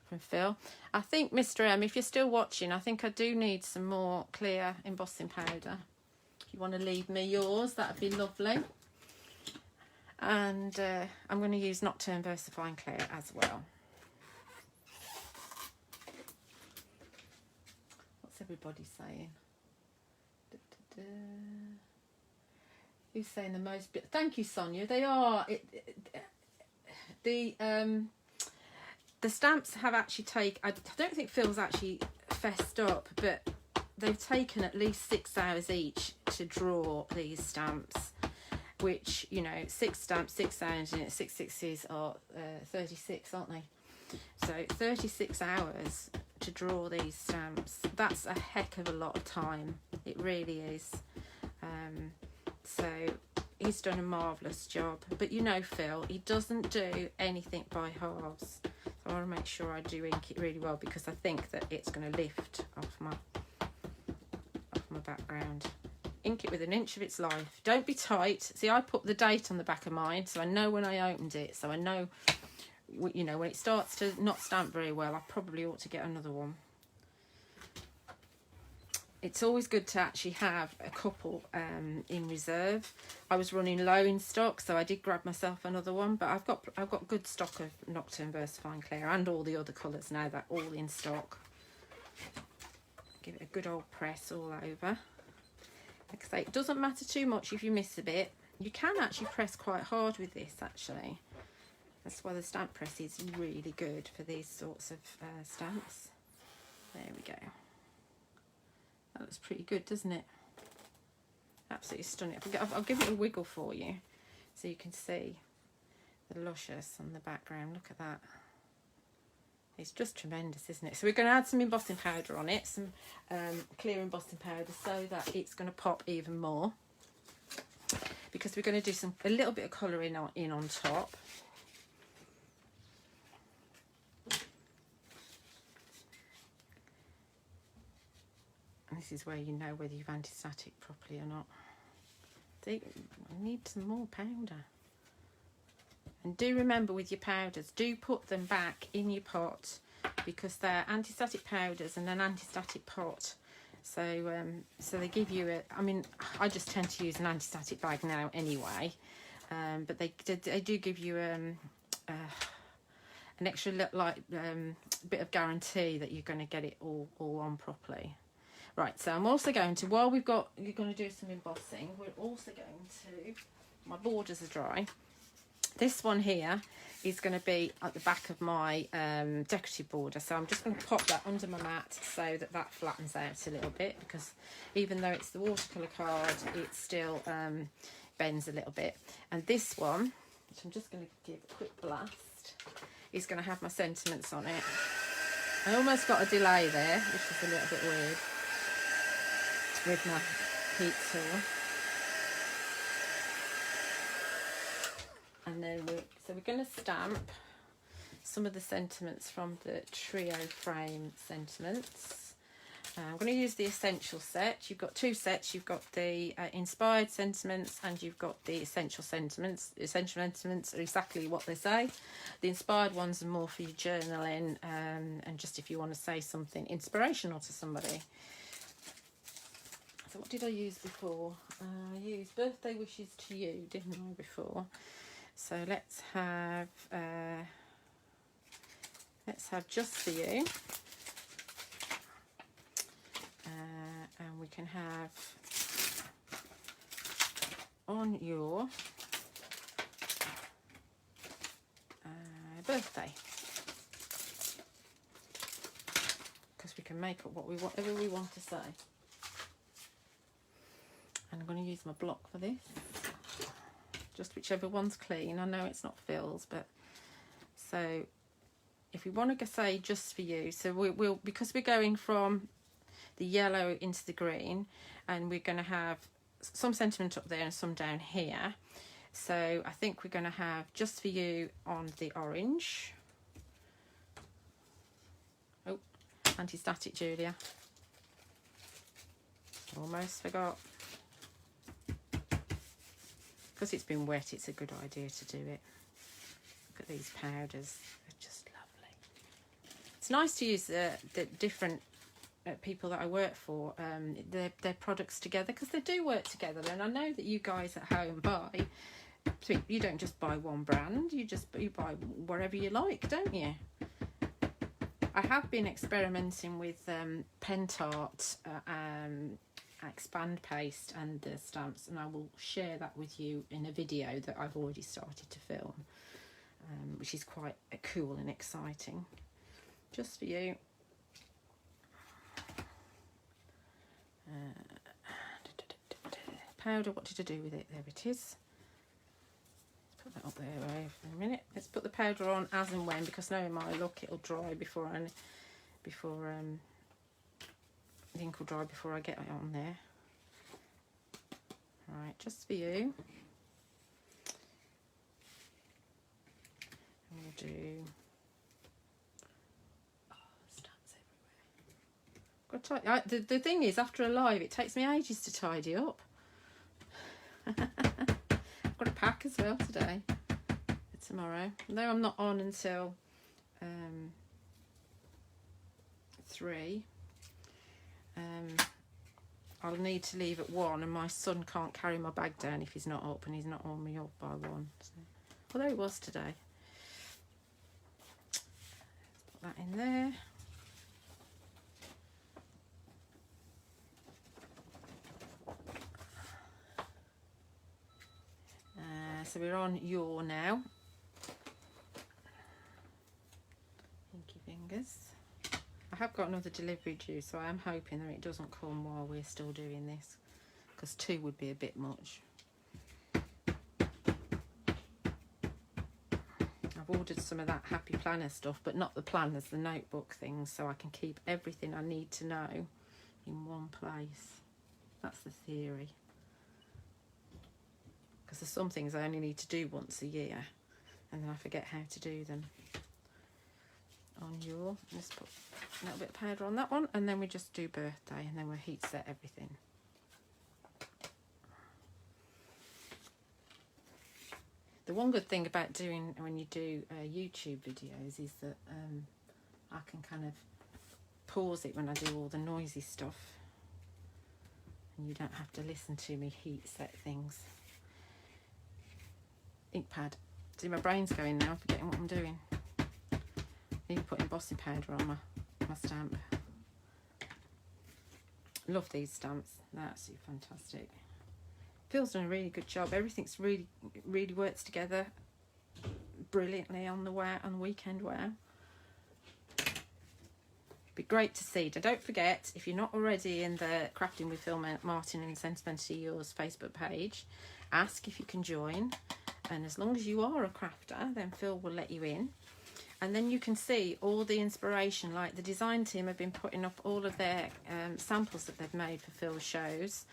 from Phil. I think, Mr. M, if you're still watching, I think I do need some more clear embossing powder. you want to leave me yours, that'd be lovely. And I'm going to use Nocturne VersaFine Clear as well. What's everybody saying? Da, da, da. Who's saying the most? Thank you, Sonia. They are. The stamps have actually I don't think Phil's actually fessed up, but they've taken at least 6 hours each to draw these stamps, which, you know, 6 stamps, 6 hours in it, 6 sixes are 36, aren't they? So 36 hours to draw these stamps. That's a heck of a lot of time. It really is. So he's done a marvellous job. But you know, Phil, he doesn't do anything by halves. So I want to make sure I do ink it really well, because I think that it's going to lift off my background. Ink it with an inch of its life. Don't be tight. See, I put the date on the back of mine, so I know when I opened it. So I know, you know, when it starts to not stamp very well, I probably ought to get another one. It's always good to actually have a couple in reserve. I was running low in stock, so I did grab myself another one, but I've got good stock of Nocturne VersaFine Clear and all the other colours now. They're all in stock. Give it a good old press all over. Like I say, it doesn't matter too much if you miss a bit. You can actually press quite hard with this, actually. That's why the stamp press is really good for these sorts of stamps. There we go. That looks pretty good, doesn't it? Absolutely stunning. I'll give it a wiggle for you so you can see the luscious on the background. Look at that. It's just tremendous, isn't it? So we're going to add some embossing powder on it, some clear embossing powder, so that it's going to pop even more. Because we're going to do a little bit of colouring in on top. This is where you know whether you've anti-static properly or not. See, I need some more powder. And do remember with your powders, do put them back in your pot, because they're anti-static powders and an anti-static pot. So so they give you I mean, I just tend to use an anti-static bag now anyway. But they do give you an extra bit of guarantee that you're going to get it all on properly. Right, so I'm also going to, while you're going to do some embossing, we're also going to, my borders are dry. This one here is going to be at the back of my decorative border. So I'm just going to pop that under my mat so that flattens out a little bit, because even though it's the watercolour card, it still bends a little bit. And this one, which I'm just going to give a quick blast, is going to have my sentiments on it. I almost got a delay there, which is a little bit weird, with my heat tool. And then we're going to stamp some of the sentiments from the trio frame sentiments. I'm going to use the essential set. You've got 2 sets. You've got the inspired sentiments and you've got the essential sentiments. Essential sentiments are exactly what they say. The inspired ones are more for your journaling and just if you want to say something inspirational to somebody. So what did I use before? I used birthday wishes to you, didn't I, before? So let's have just for you, and we can have on your birthday, because we can make up whatever we want to say. And I'm going to use my block for this. Just whichever one's clean. I know it's not Phil's, but so if we want to say just for you, so we'll because we're going from the yellow into the green, and we're going to have some sentiment up there and some down here. So I think we're going to have just for you on the orange. Oh, anti-static, Julia. Almost forgot. Because it's been wet, it's a good idea to do it. Look at these powders, they're just lovely. It's nice to use the different people that I work for, their products together, because they do work together. And I know that you guys at home buy, so you don't just buy one brand, you buy whatever you like, don't you? I have been experimenting with Pentart, expand paste and the stamps, and I will share that with you in a video that I've already started to film, which is quite cool and exciting, just for you. Powder, what did I do with it? There it is. Let's put that up there for a minute. Let's put the powder on as and when, because knowing my look, it'll dry before the ink will dry before I get it on there. Right, just for you. And we'll do. The thing is, after a live, it takes me ages to tidy up. I've got a pack as well today for tomorrow. Though I'm not on until 3. I'll need to leave at 1, and my son can't carry my bag down if he's not up, and he's not on me up by 1. So, although he was today. Let's put that in there. So we're on Your now. Pinky fingers. I have got another delivery due, so I am hoping that it doesn't come while we're still doing this, because 2 would be a bit much. I've ordered some of that Happy Planner stuff, but not the planners, the notebook things, so I can keep everything I need to know in one place. That's the theory. Because there's some things I only need to do once a year, and then I forget how to do them. On Your, let's put a little bit of powder on that one, and then we just do birthday, and then we'll heat set everything. The one good thing about doing, when you do YouTube videos, is that I can kind of pause it when I do all the noisy stuff, and you don't have to listen to me heat set things. Ink pad. See, my brain's going now, forgetting what I'm doing. I need to put embossing powder on my stamp. Love these stamps, they're absolutely fantastic. Phil's done a really good job. Everything's really works together brilliantly on the weekend wear. Be great to see. Now, don't forget, if you're not already in the Crafting with Phil Martin and Sentimentally Yours Facebook page, ask if you can join. And as long as you are a crafter, then Phil will let you in. And then you can see all the inspiration, like the design team have been putting up all of their samples that they've made for Phil's shows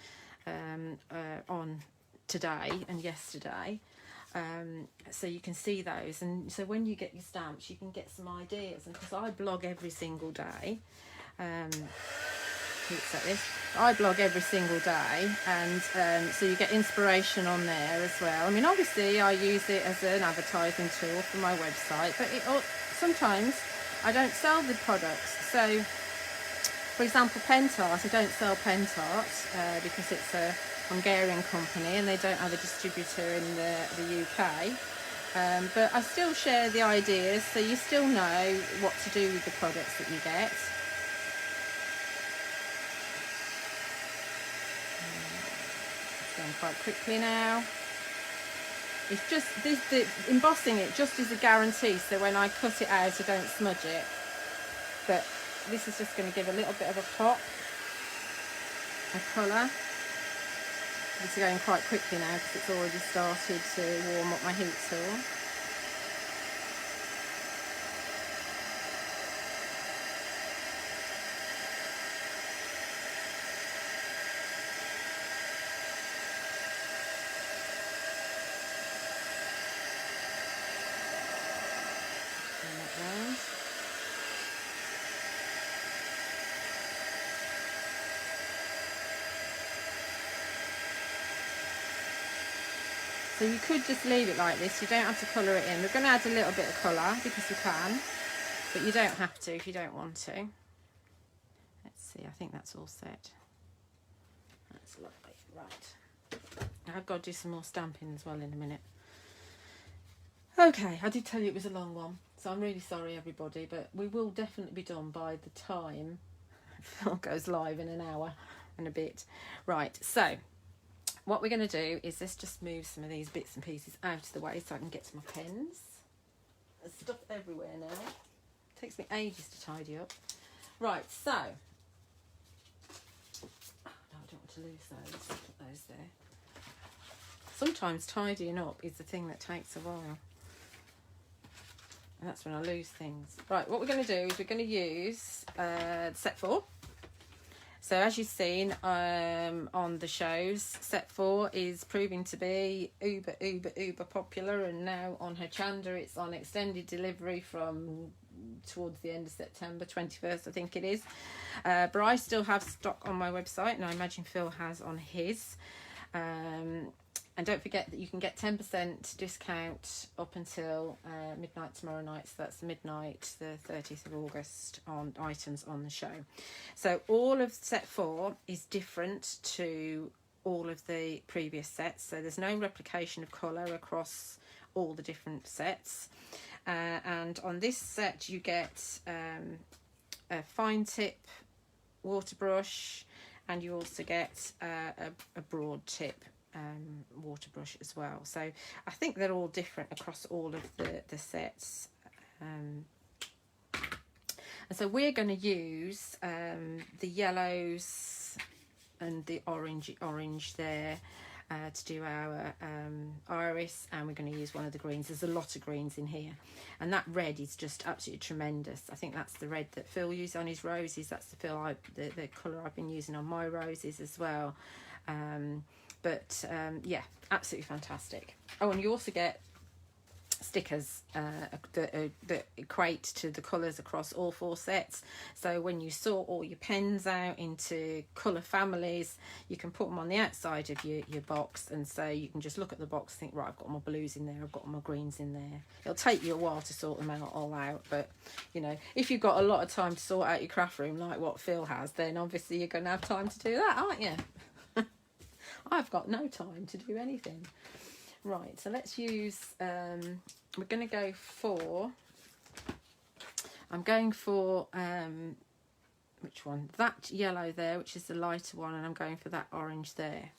on today and yesterday. So you can see those. And so when you get your stamps, you can get some ideas. And because I blog every single day, like this. I blog every single day, and so you get inspiration on there as well. I mean, obviously I use it as an advertising tool for my website, but sometimes I don't sell the products. So for example, Pentart, I don't sell Pentart because it's a Hungarian company and they don't have a distributor in the UK, but I still share the ideas, so you still know what to do with the products that you get. Going quite quickly now. It's just the embossing it just is a guarantee, so when I cut it out I don't smudge it, but this is just going to give a little bit of a pop, a colour. This is going quite quickly now because it's already started to warm up my heat tool. So you could just leave it like this, you don't have to colour it in. We're going to add a little bit of colour because we can, but you don't have to if you don't want to. Let's see, I think that's all set. That's lovely. Right. I've got to do some more stamping as well in a minute. Okay, I did tell you it was a long one, so I'm really sorry everybody, but we will definitely be done by the time Phil goes live in an hour and a bit. Right, so what we're going to do is let's just move some of these bits and pieces out of the way so I can get to my pens. There's stuff everywhere now. It takes me ages to tidy up. Right, so oh, no, I don't want to lose those. Put those there. Sometimes tidying up is the thing that takes a while. And that's when I lose things. Right, what we're going to do is we're going to use set 4. So as you've seen on the shows, set 4 is proving to be uber popular, and now on Hydrangeas it's on extended delivery from towards the end of September, 21st I think it is. But I still have stock on my website, and I imagine Phil has on his. And don't forget that you can get 10% discount up until midnight tomorrow night. So that's midnight, the 30th of August, on items on the show. So all of set 4 is different to all of the previous sets. So there's no replication of colour across all the different sets. And on this set you get a fine tip water brush, and you also get a broad tip water brush as well. So I think they're all different across all of the sets. And so we're going to use the yellows and the orange there to do our iris, and we're going to use one of the greens. There's a lot of greens in here, and that red is just absolutely tremendous. I think that's the red that Phil used on his roses. That's the colour I've been using on my roses as well. Yeah, absolutely fantastic. Oh, and you also get stickers that equate to the colours across all 4 sets. So when you sort all your pens out into colour families, you can put them on the outside of your box, and so you can just look at the box and think, right, I've got my blues in there, I've got my greens in there. It'll take you a while to sort them all out, but you know, if you've got a lot of time to sort out your craft room like what Phil has, then obviously you're going to have time to do that, aren't you? I've got no time to do anything. Right, so let's use, we're going to go for, I'm going for, which one? That yellow there, which is the lighter one, and I'm going for that orange there.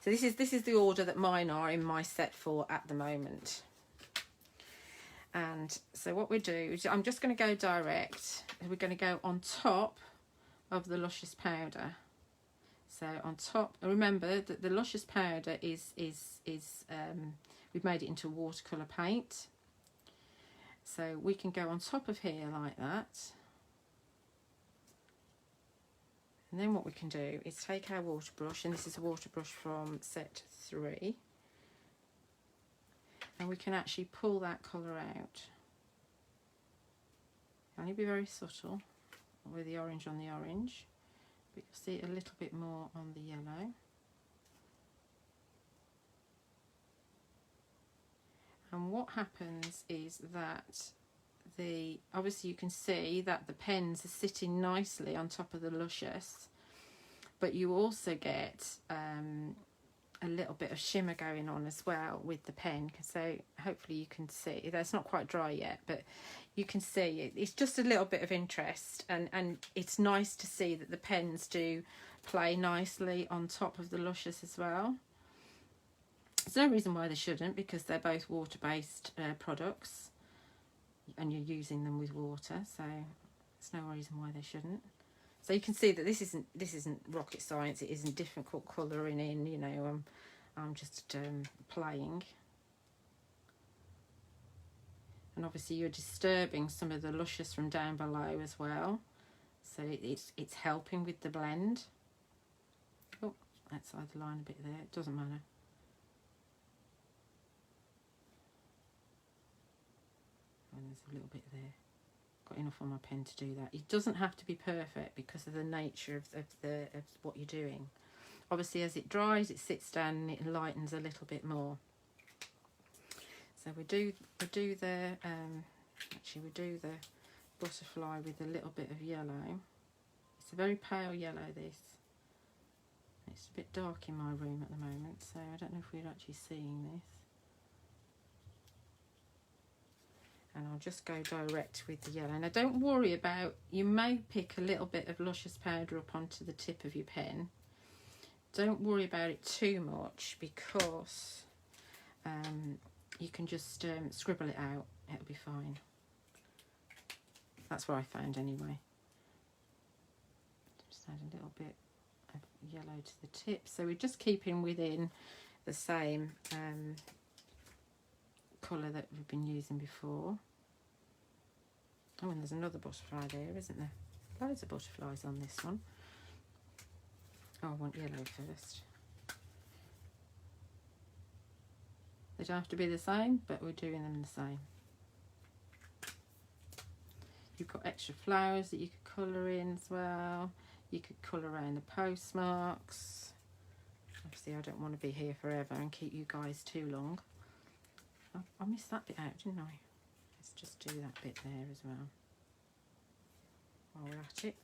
So this is the order that mine are in my set 4 at the moment. And so what we do is I'm just going to go direct. We're going to go on top of the Luscious Powder. So on top, remember that the Luscious Powder is we've made it into watercolour paint. So we can go on top of here like that. And then what we can do is take our water brush, and this is a water brush from set 3. And we can actually pull that colour out. Only be very subtle with the orange on the orange. But you'll see it a little bit more on the yellow. And what happens is that obviously you can see that the pens are sitting nicely on top of the Luscious, but you also get a little bit of shimmer going on as well with the pen. So hopefully you can see, that's not quite dry yet, but you can see it's just a little bit of interest, and it's nice to see that the pens do play nicely on top of the Luscious as well. There's no reason why they shouldn't, because they're both water-based products and you're using them with water, so there's no reason why they shouldn't. So you can see that this isn't rocket science. It isn't difficult colouring in, you know. I'm just playing. And obviously you're disturbing some of the Luscious from down below as well, so it's helping with the blend. Oh, outside the line a bit there, it doesn't matter. And there's a little bit there. Got enough on my pen to do that. It doesn't have to be perfect because of the nature of what you're doing. Obviously as it dries it sits down and it lightens a little bit more. So we do the butterfly with a little bit of yellow. It's a very pale yellow, this. It's a bit dark in my room at the moment, so I don't know if we're actually seeing this. And I'll just go direct with the yellow. Now don't worry about, you may pick a little bit of Luscious Powder up onto the tip of your pen. Don't worry about it too much, because you can just scribble it out. It'll be fine. That's what I found anyway. Just add a little bit of yellow to the tip. So we're just keeping within the same colour that we've been using before. Oh, and there's another butterfly there, isn't there? Loads of butterflies on this one. Oh, I want yellow first. They don't have to be the same, but we're doing them the same. You've got extra flowers that you could colour in as well. You could colour around the postmarks. Obviously I don't want to be here forever and keep you guys too long. I missed that bit out, didn't I? Let's just do that bit there as well while we're at it.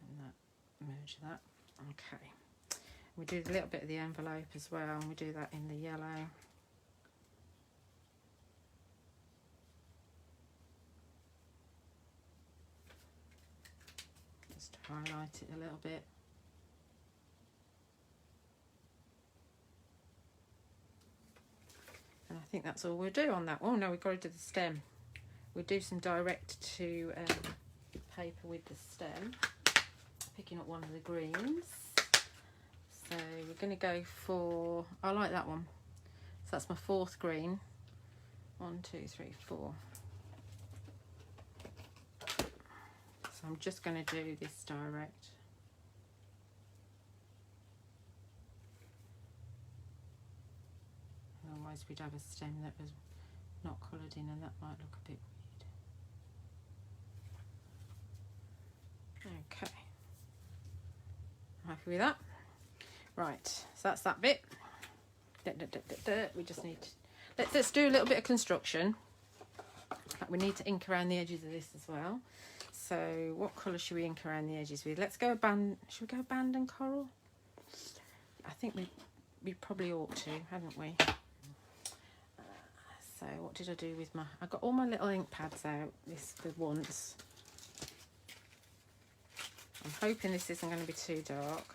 And that, merge that. Okay. We do a little bit of the envelope as well, and we do that in the yellow. Just to highlight it a little bit. And I think that's all we'll do on that. Oh no, we've got to do the stem. We'll do some direct to paper with the stem. Picking up one of the greens. So we're going to go for, I like that one. So that's my fourth green. 1, 2, 3, 4. So I'm just going to do this direct. Otherwise we'd have a stem that was not coloured in, and that might look a bit weird. Okay. Happy with that? Right, so that's that bit. We just need to, let's do a little bit of construction. We need to ink around the edges of this as well. So what colour should we ink around the edges with? Let's go should we go band and coral? I think we probably ought to, haven't we? So what did I do with my, I got all my little ink pads out this for once. I'm hoping this isn't going to be too dark.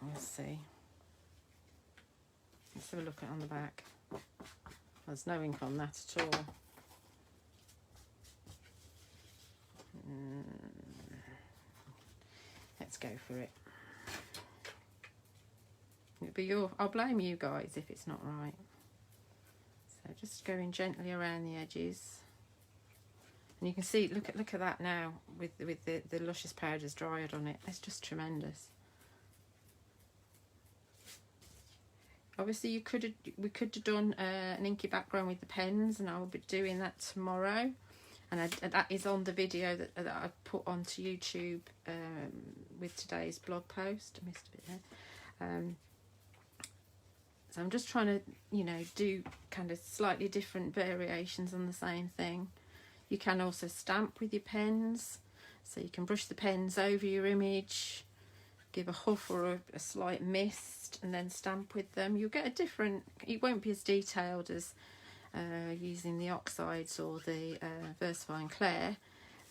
We'll see. Let's have a look at on the back. There's no ink on that at all. Let's go for it. It'll be I'll blame you guys if it's not right. So just going gently around the edges. And you can see, look at that now with the Luscious Powders dried on it. It's just tremendous. Obviously we could have done an inky background with the pens, and I will be doing that tomorrow. And that is on the video that I put onto YouTube with today's blog post. I missed a bit there. So I'm just trying to, you know, do kind of slightly different variations on the same thing. You can also stamp with your pens. So you can brush the pens over your image, give a huff or a slight mist, and then stamp with them. You'll get a different, it won't be as detailed as using the oxides or the VersaFine Clair,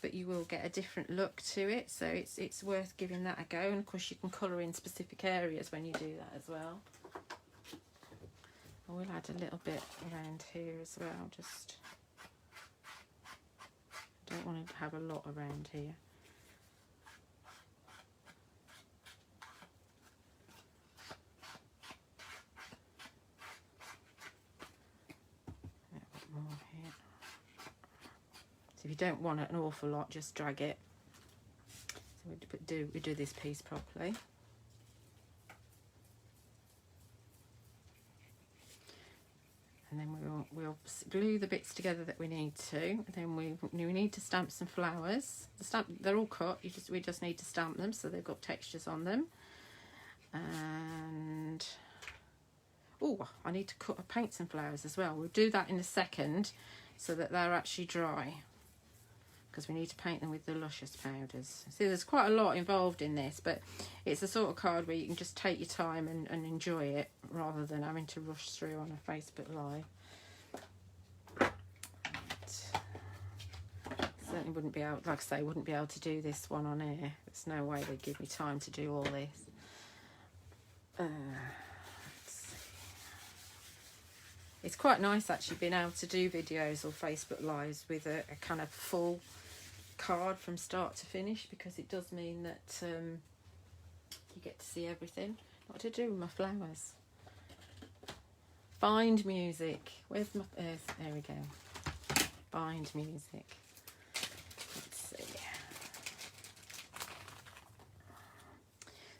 but you will get a different look to it. So it's worth giving that a go. And of course you can colour in specific areas when you do that as well. I will add a little bit around here as well, just don't want to have a lot around here. A little bit more here. So if you don't want it an awful lot, just drag it. So we do this piece properly. And then we'll glue the bits together that we need to. And then we need to stamp some flowers. They're all cut. We just need to stamp them so they've got textures on them. And oh, I need to paint some flowers as well. We'll do that in a second. so that they're actually dry, because we need to paint them with the Luscious Powders. See, there's quite a lot involved in this, but it's the sort of card where you can just take your time and enjoy it, rather than having to rush through on a Facebook Live. Certainly wouldn't be able, like I say, wouldn't be able to do this one on air. There's no way they'd give me time to do all this. Let's see. It's quite nice actually being able to do videos or Facebook Lives with a kind of full card from start to finish, because it does mean that you get to see everything. What to do with my flowers? Bind music. Where's my... there we go. Bind music. Let's see.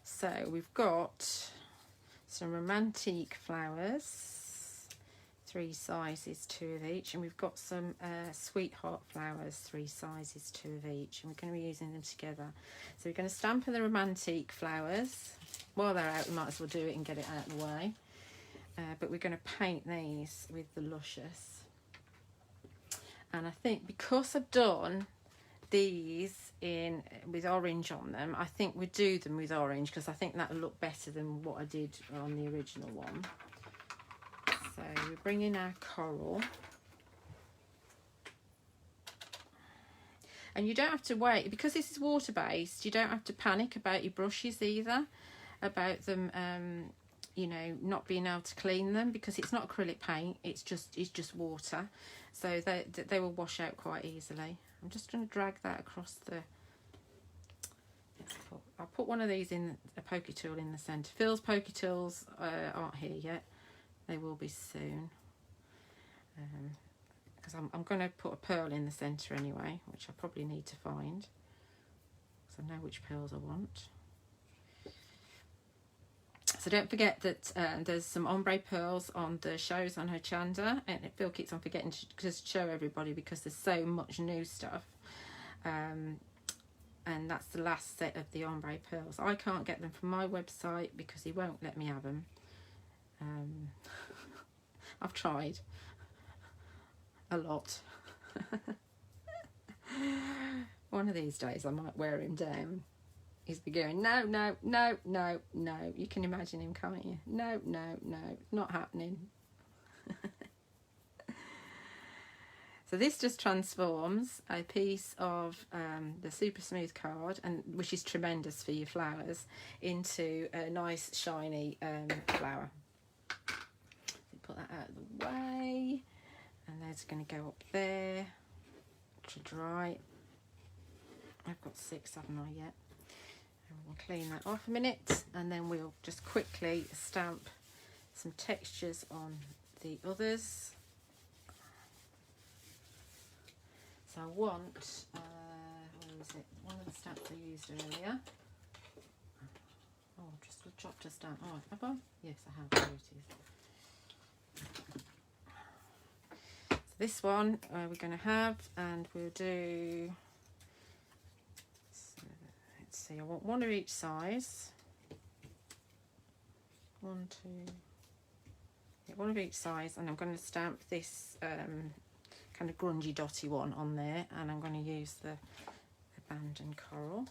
So we've got some romantic flowers, 3 sizes, 2 of each, and we've got some sweetheart flowers, 3 sizes, 2 of each, and we're going to be using them together. So we're going to stamp in the romantic flowers. While they're out, we might as well do it and get it out of the way. But we're going to paint these with the Luscious. And I think because I've done these in with orange on them, I think we do them with orange, because I think that'll look better than what I did on the original one. So we bring in our coral, and you don't have to wait, because this is water based. You don't have to panic about your brushes either, about them you know, not being able to clean them, because it's not acrylic paint, it's just water, so they will wash out quite easily. I'm just going to drag that across the... I'll put one of these in, a pokey tool in the centre. Phil's pokey tools aren't here yet. They will be soon. Because I'm going to put a pearl in the centre anyway, which I probably need to find, because I know which pearls I want. So don't forget that there's some ombre pearls on the shows on her chanda, and Phil keeps on forgetting to just show everybody because there's so much new stuff. And that's the last set of the ombre pearls. I can't get them from my website because he won't let me have them. I've tried a lot. One of these days I might wear him down. He's be going, no, no, no, no, no. You can imagine him, can't you? No, no, no, not happening. So this just transforms a piece of the super smooth card, and which is tremendous for your flowers, into a nice shiny flower. So put that out of the way, and that's going to go up there to dry. I've got 6, haven't I, yet? We'll clean that off a minute, and then we'll just quickly stamp some textures on the others. So I want, where is it? One of the stamps I used earlier. Oh, just dropped a stamp. Oh, have I? Yes, I have. There it is. So this one we're going to have, and we'll do... See, I want 1 of each size. 1, 2, yeah, 1 of each size, and I'm going to stamp this kind of grungy dotty one on there, and I'm going to use the abandoned coral.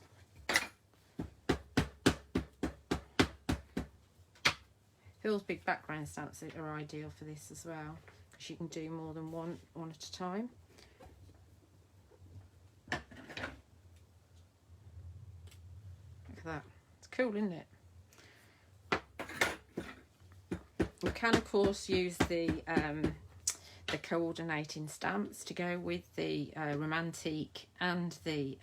Phil's big background stamps are ideal for this as well, because you can do more than one at a time. That. It's cool, isn't it? You can of course use the coordinating stamps to go with the romantic and the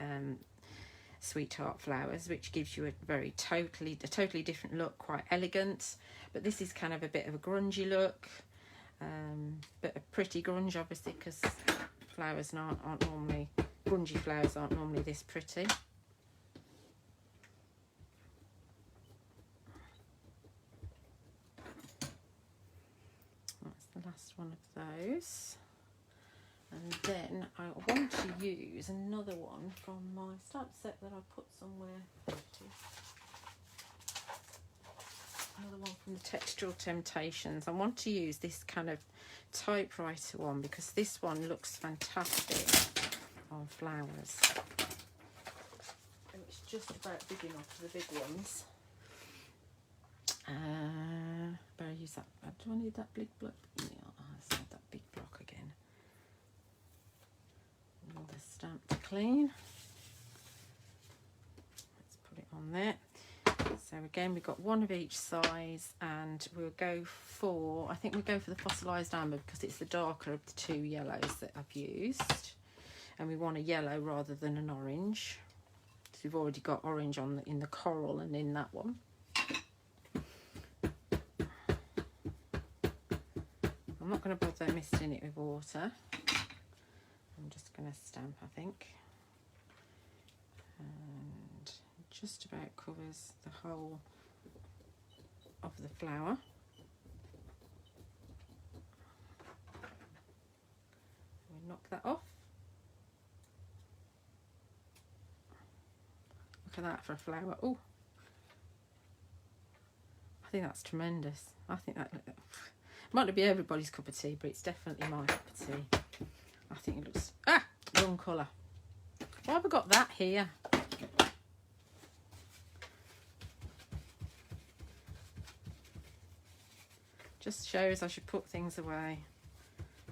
sweetheart flowers, which gives you a totally different look, quite elegant. But this is kind of a bit of a grungy look, but a pretty grunge, obviously, because flowers aren't normally, grungy flowers aren't normally this pretty. Last one of those, and then I want to use another one from my stamp set that I put somewhere. another one from the Textural Temptations. I want to use this kind of typewriter one because this one looks fantastic on flowers. And it's just about big enough for the big ones. Better use that. Do I need that big block? Yeah, I need that big block again. Another stamp to clean. Let's put it on there. So again, we've got one of each size, and we'll go for, I think we'll go for the fossilised amber because it's the darker of the two yellows that I've used, and we want a yellow rather than an orange. So we've already got orange on in the coral and in that one. I'm not going to bother misting it with water. I'm just going to stamp, I think. And just about covers the whole of the flower. We knock that off. Look at that for a flower. Oh, I think that's tremendous. I think that might not be everybody's cup of tea, but it's definitely my cup of tea. I think it looks wrong colour. Why have I got that here? Just shows I should put things away.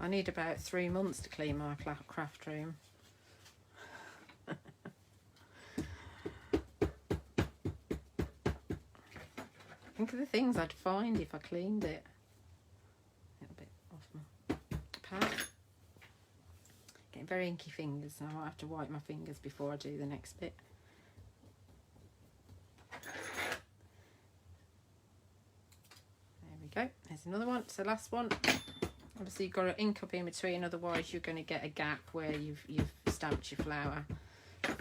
I need about 3 months to clean my craft room. Think of the things I'd find if I cleaned it. A little bit off my pad. Getting very inky fingers, and I might have to wipe my fingers before I do the next bit. Go. There's another one. It's the last one. Obviously you've got to ink up in between, otherwise you're going to get a gap where you've stamped your flower. Right.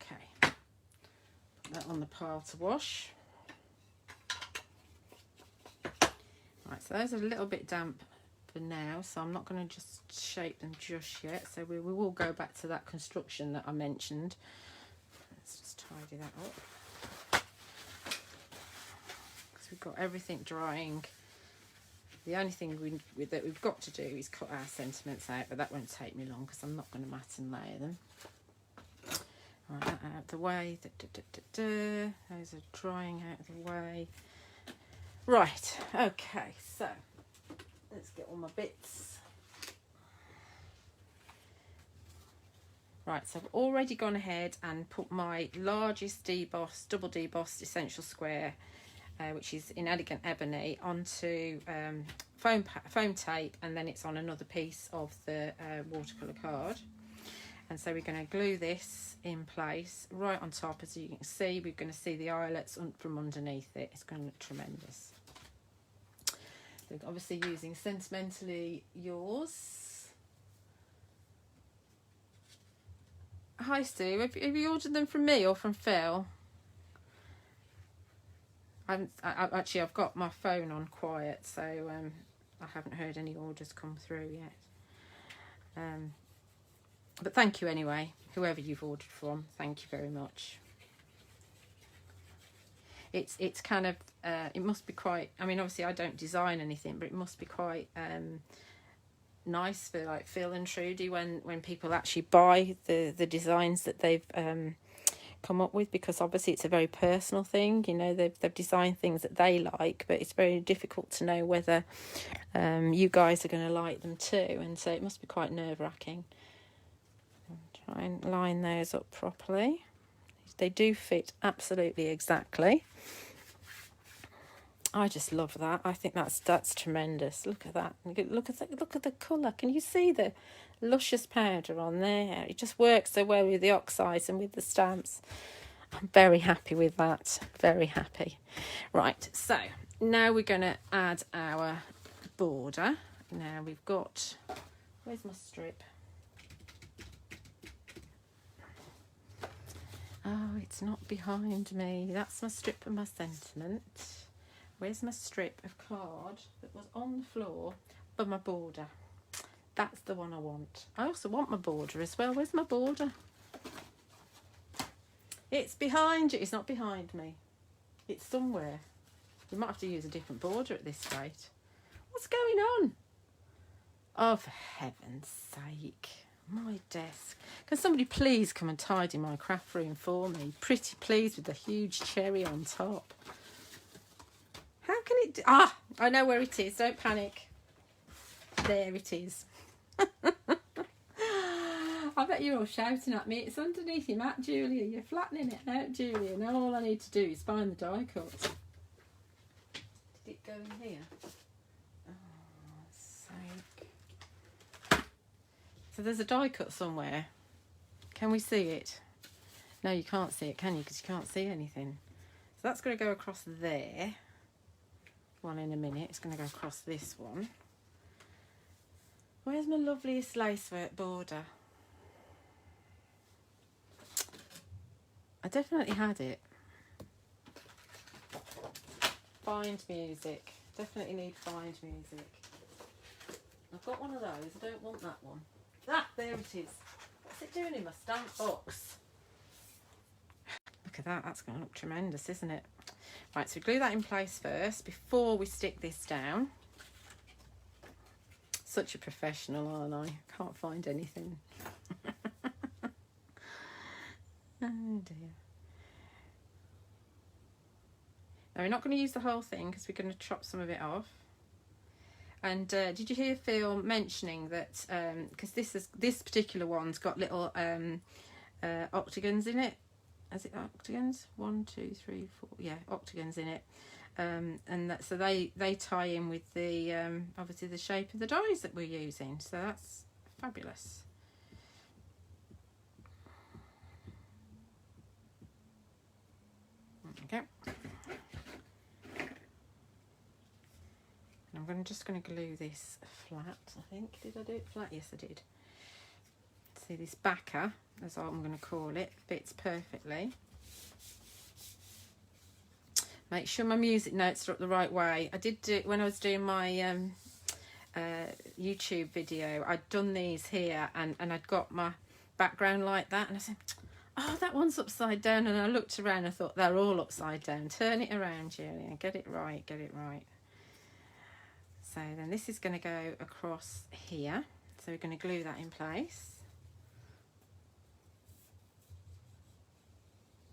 Okay. Put that on the pile to wash. Right, so those are a little bit damp now, so I'm not going to just shape them just yet, so we will go back to that construction that I mentioned. Let's just tidy that up because we've got everything drying. The only thing that we've got to do is cut our sentiments out, but that won't take me long because I'm not going to mat and layer them. Right, that out of the way. Those are drying out of the way. Right, okay, so let's get all my bits. Right, so I've already gone ahead and put my largest debossed, double debossed essential square, which is in Elegant Ebony, onto foam tape, and then it's on another piece of the watercolour card. And so we're going to glue this in place right on top. As you can see, we're going to see the eyelets from underneath it. It's going to look tremendous. So obviously using Sentimentally Yours. Hi Stu, have you ordered them from me or from Phil? Actually I've got my phone on quiet, so I haven't heard any orders come through yet. But thank you anyway, whoever you've ordered from, thank you very much. It's kind of, it must be quite, I mean obviously I don't design anything, but it must be quite nice for like Phil and Trudy when people actually buy the designs that they've come up with, because obviously it's a very personal thing, you know, they've designed things that they like, but it's very difficult to know whether you guys are going to like them too, and so it must be quite nerve-wracking. Try and line those up properly. They do fit absolutely exactly. I just love that. I think that's tremendous. Look at that. Look at the colour. Can you see the Luscious Powder on there? It just works so well with the oxides and with the stamps. I'm very happy with that. Very happy. Right, so now we're going to add our border. Now we've got, where's my strip? Oh, it's not behind me. That's my strip of my sentiment. Where's my strip of card that was on the floor? but my border. That's the one I want. I also want my border as well. Where's my border? It's behind you. It's not behind me. It's somewhere. We might have to use a different border at this rate. What's going on? Oh, for heaven's sake. My desk. Can somebody please come and tidy my craft room for me? Pretty please, with the huge cherry on top. How can it... Ah, I know where it is. Don't panic. There it is. I bet you're all shouting at me. It's underneath your mat, Julia. You're flattening it out, Julia. Now all I need to do is find the die cut. Did it go in here? Oh, sake. So there's a die cut somewhere. Can we see it? No, you can't see it, can you? Because you can't see anything. So that's going to go across there. One in a minute. It's going to go across this one. Where's my loveliest lacework border? I definitely had it. Find music. Definitely need find music. I've got one of those. I don't want that one. Ah, there it is. What's it doing in my stamp box? Look at that. That's going to look tremendous, isn't it? Right, so we glue that in place first before we stick this down. Such a professional, aren't I? Can't find anything. Oh dear. Now we're not going to use the whole thing because we're going to chop some of it off. And did you hear Phil mentioning that because this particular one's got little octagons in it? Is it octagons? 1, 2, 3, 4. Yeah, octagons in it. And that, so they tie in with the obviously the shape of the dies that we're using. So that's fabulous. Okay. And I'm just going to glue this flat, I think. Did I do it flat? Yes, I did. See, this backer, that's what I'm going to call it, fits perfectly. Make sure my music notes are up the right way. I did do, when I was doing my YouTube video, I'd done these here and I'd got my background like that. And I said, oh, that one's upside down. And I looked around and I thought, they're all upside down. Turn it around, Julia. Get it right, get it right. So then this is going to go across here. So we're going to glue that in place.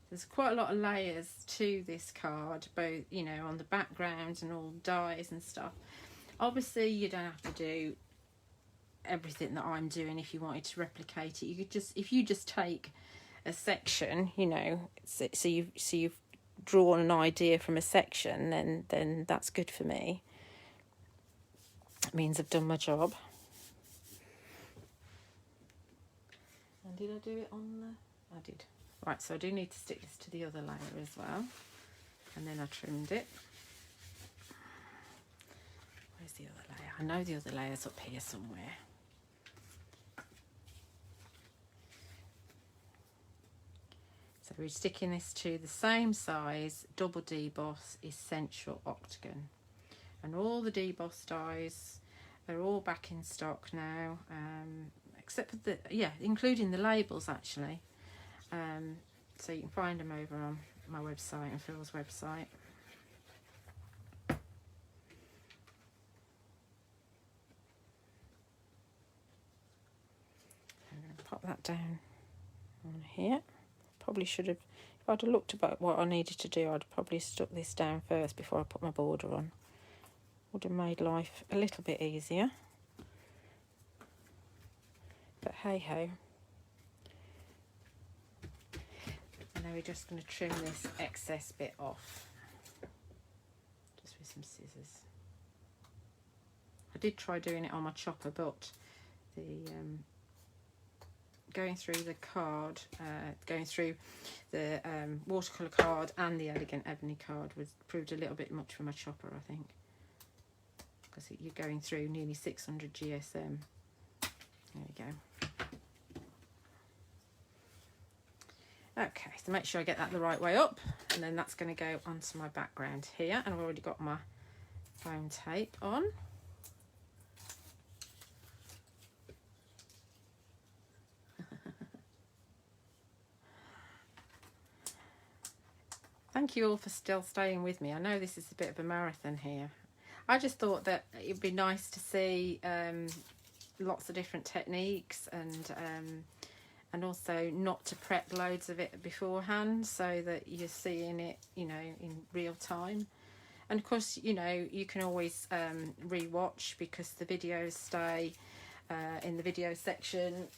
There's quite a lot of layers to this card, both, you know, on the background and all dies and stuff. Obviously, you don't have to do everything that I'm doing if you wanted to replicate it. You could just, if you just take a section, you know, so you've drawn an idea from a section, then that's good for me. It means I've done my job. And did I do it on the... I did. Right, so I do need to stick this to the other layer as well. And then I trimmed it. Where's the other layer? I know the other layer's up here somewhere. So we're sticking this to the same size double deboss essential octagon. And all the deboss dies are all back in stock now, except for the, yeah, including the labels actually. So you can find them over on my website and Phil's website. I'm going to pop that down on here. Probably should have, if I'd have looked about what I needed to do, I'd probably stuck this down first before I put my border on. Would have made life a little bit easier. But hey ho. And now we're just going to trim this excess bit off. Just with some scissors. I did try doing it on my chopper, but the going through the card, going through the watercolour card and the Elegant Ebony card proved a little bit much for my chopper, I think. Because you're going through nearly 600 GSM. There we go. Okay, so make sure I get that the right way up, and then that's going to go onto my background here, and I've already got my foam tape on. thank you all for still staying with me. I know this is a bit of a marathon here. I just thought that it'd be nice to see lots of different techniques, and also not to prep loads of it beforehand, so that you're seeing it, you know, in real time. And of course, you know, you can always re-watch, because the videos stay in the video section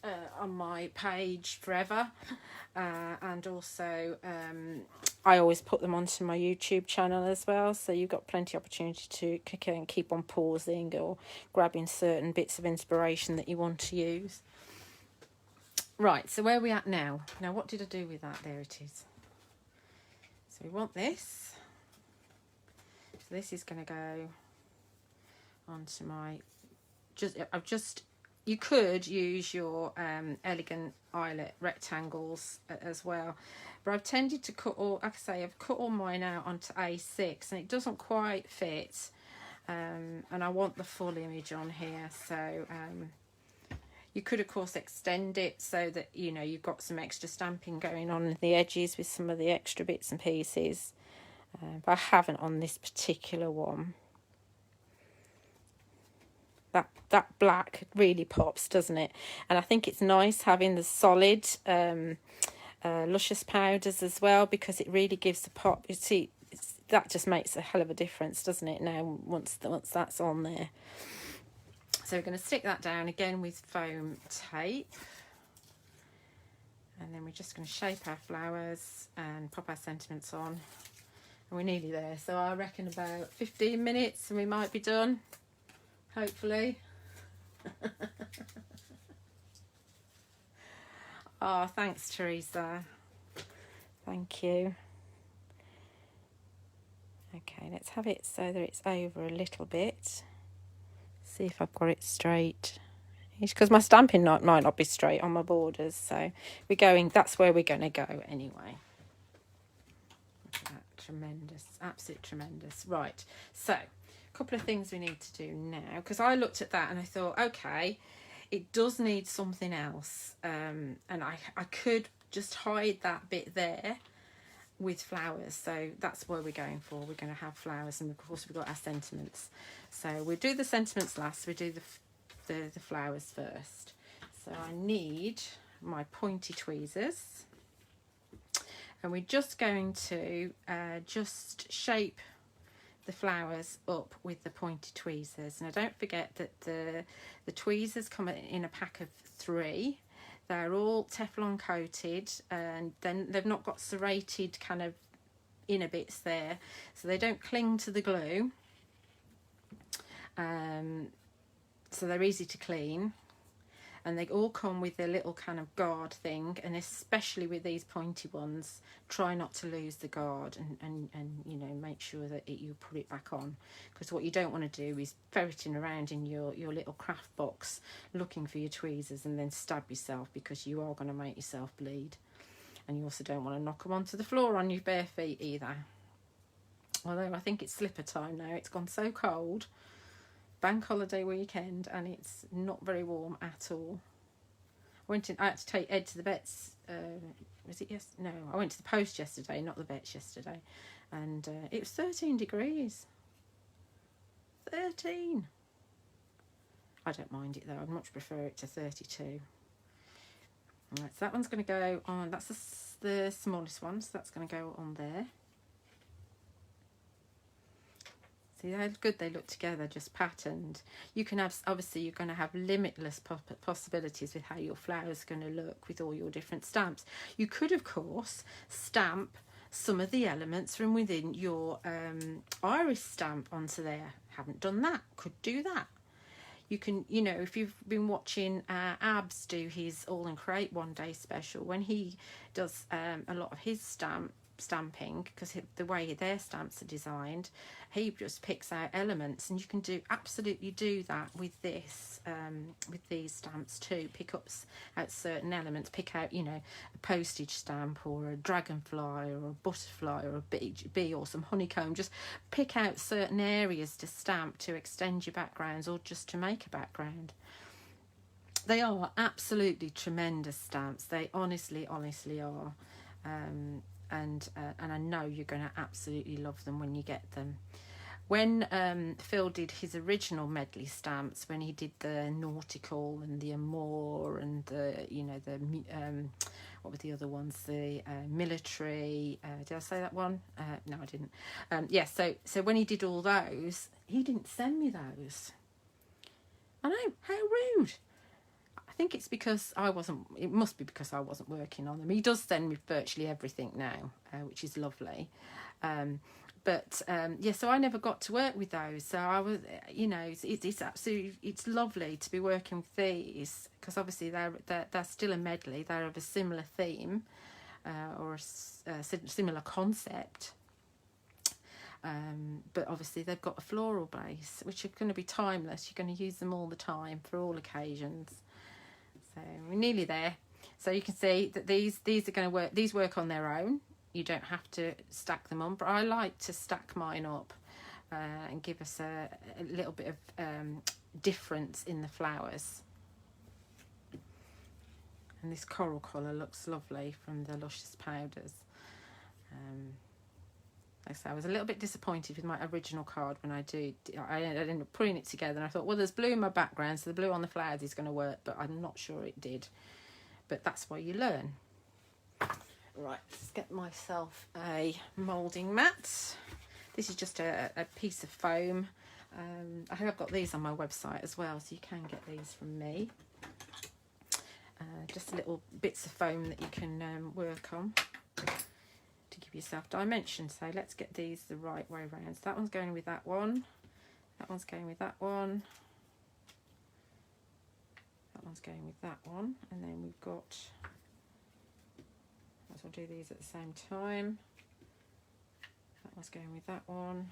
on my page forever, and also I always put them onto my YouTube channel as well, so you've got plenty of opportunity to keep on pausing or grabbing certain bits of inspiration that you want to use. Right, so where are we at now? Now, what did I do with that? There it is. So we want this. So this is going to go onto my... You could use your elegant eyelet rectangles as well, but I've tended to cut all, like I say, I've cut all mine out onto A6, and it doesn't quite fit, and I want the full image on here. So you could of course extend it so that, you know, you've got some extra stamping going on in the edges with some of the extra bits and pieces, but I haven't on this particular one. That black really pops, doesn't it? And I think it's nice having the solid Luscious Powders as well, because it really gives the pop. You see, that just makes a hell of a difference, doesn't it, now once that's on there. So we're going to stick that down again with foam tape, and then we're just going to shape our flowers and pop our sentiments on, and we're nearly there. So I reckon about 15 minutes and we might be done, hopefully. Oh, thanks, Teresa. Thank you. Okay, let's have it so that it's over a little bit. See if I've got it straight. Because my stamping might not be straight on my borders, so we're going. That's where we're going to go anyway. Look at that, tremendous, absolute tremendous. Right, so a couple of things we need to do now, because I looked at that and I thought, okay, it does need something else, and I could just hide that bit there with flowers. So that's where we're going for. We're going to have flowers, and of course we've got our sentiments. So we'll do the sentiments last. We do the flowers first. So I need my pointy tweezers, and we're just going to just shape the flowers up with the pointy tweezers. Now don't forget that the tweezers come in a pack of 3. They're all Teflon coated, and then they've not got serrated kind of inner bits there, so they don't cling to the glue, so they're easy to clean, and they all come with a little kind of guard thing, and especially with these pointy ones, try not to lose the guard, and you know, make sure that you put it back on, because what you don't want to do is ferreting around in your little craft box looking for your tweezers and then stab yourself, because you are going to make yourself bleed. And you also don't want to knock them onto the floor on your bare feet either. Although I think it's slipper time now. It's gone so cold. Bank holiday weekend, and it's not very warm at all. I had to take Ed to the vets. Was it yes? No, I went to the post yesterday, not the vets yesterday, and it was 13 degrees. 13. I don't mind it though. I'd much prefer it to 32. Right, so that one's going to go on. That's the smallest one, so that's going to go on there. See how good they look together, just patterned. You can have, obviously you're going to have limitless possibilities with how your flower's going to look with all your different stamps. You could of course stamp some of the elements from within your iris stamp onto there. Haven't done that, could do that. You can, you know, if you've been watching Abs do his All and Create one day special, when he does a lot of his stamping, because the way their stamps are designed, he just picks out elements, and you can absolutely do that with this, with these stamps too. Pick up out certain elements, pick out, you know, a postage stamp or a dragonfly or a butterfly or a bee or some honeycomb. Just pick out certain areas to stamp to extend your backgrounds, or just to make a background. They are absolutely tremendous stamps. They honestly are. and I know you're going to absolutely love them when you get them. When Phil did his original Medley stamps, when he did the nautical and the amour and the, you know, the what were the other ones, the military, did I say that one? No, I didn't. Yeah, so when he did all those, he didn't send me those. I know, how rude. I think it's because it must be because I wasn't working on them. He does send me virtually everything now, which is lovely. But yeah, so I never got to work with those. So I was, you know, it's absolutely, it's lovely to be working with these, because obviously they're still a medley. They're of a similar theme or a similar concept. But obviously they've got a floral base, which are going to be timeless. You're going to use them all the time for all occasions. So we're nearly there. So you can see that these are going to work. These work on their own. You don't have to stack them on, but I like to stack mine up and give us a little bit of difference in the flowers. And this coral colour looks lovely from the Luscious Powders. Like I say, I was a little bit disappointed with my original card when I ended up putting it together, and I thought, well, there's blue in my background, so the blue on the flowers is going to work, but I'm not sure it did. But that's why you learn. Right, let's get myself a moulding mat. This is just a piece of foam. I have got these on my website as well, so you can get these from me. Just little bits of foam that you can work on to give yourself dimension. So let's get these the right way around. So that one's going with that one. That one's going with that one. That one's going with that one. And then we've got... I'll do these at the same time. That one's going with that one.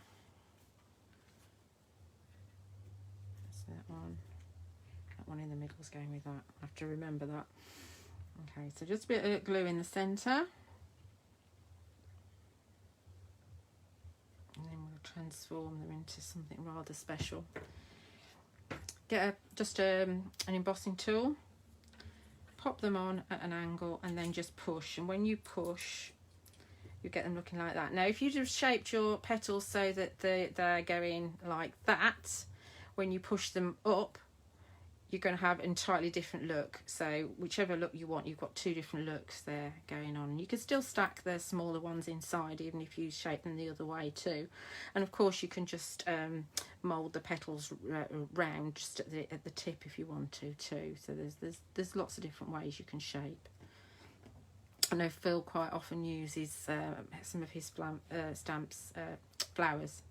That's that one. That one in the middle is going with that. I have to remember that. Okay, so just a bit of glue in the centre. And then we'll transform them into something rather special. Get just an embossing tool. Pop them on at an angle and then just push, and when you push you get them looking like that. Now if you just shaped your petals so that they're going like that, when you push them up you're going to have an entirely different look. So whichever look you want, you've got two different looks there going on. You can still stack the smaller ones inside even if you shape them the other way too. And of course you can just mould the petals round just at the tip if you want to too. So there's lots of different ways you can shape. I know Phil quite often uses some of his flowers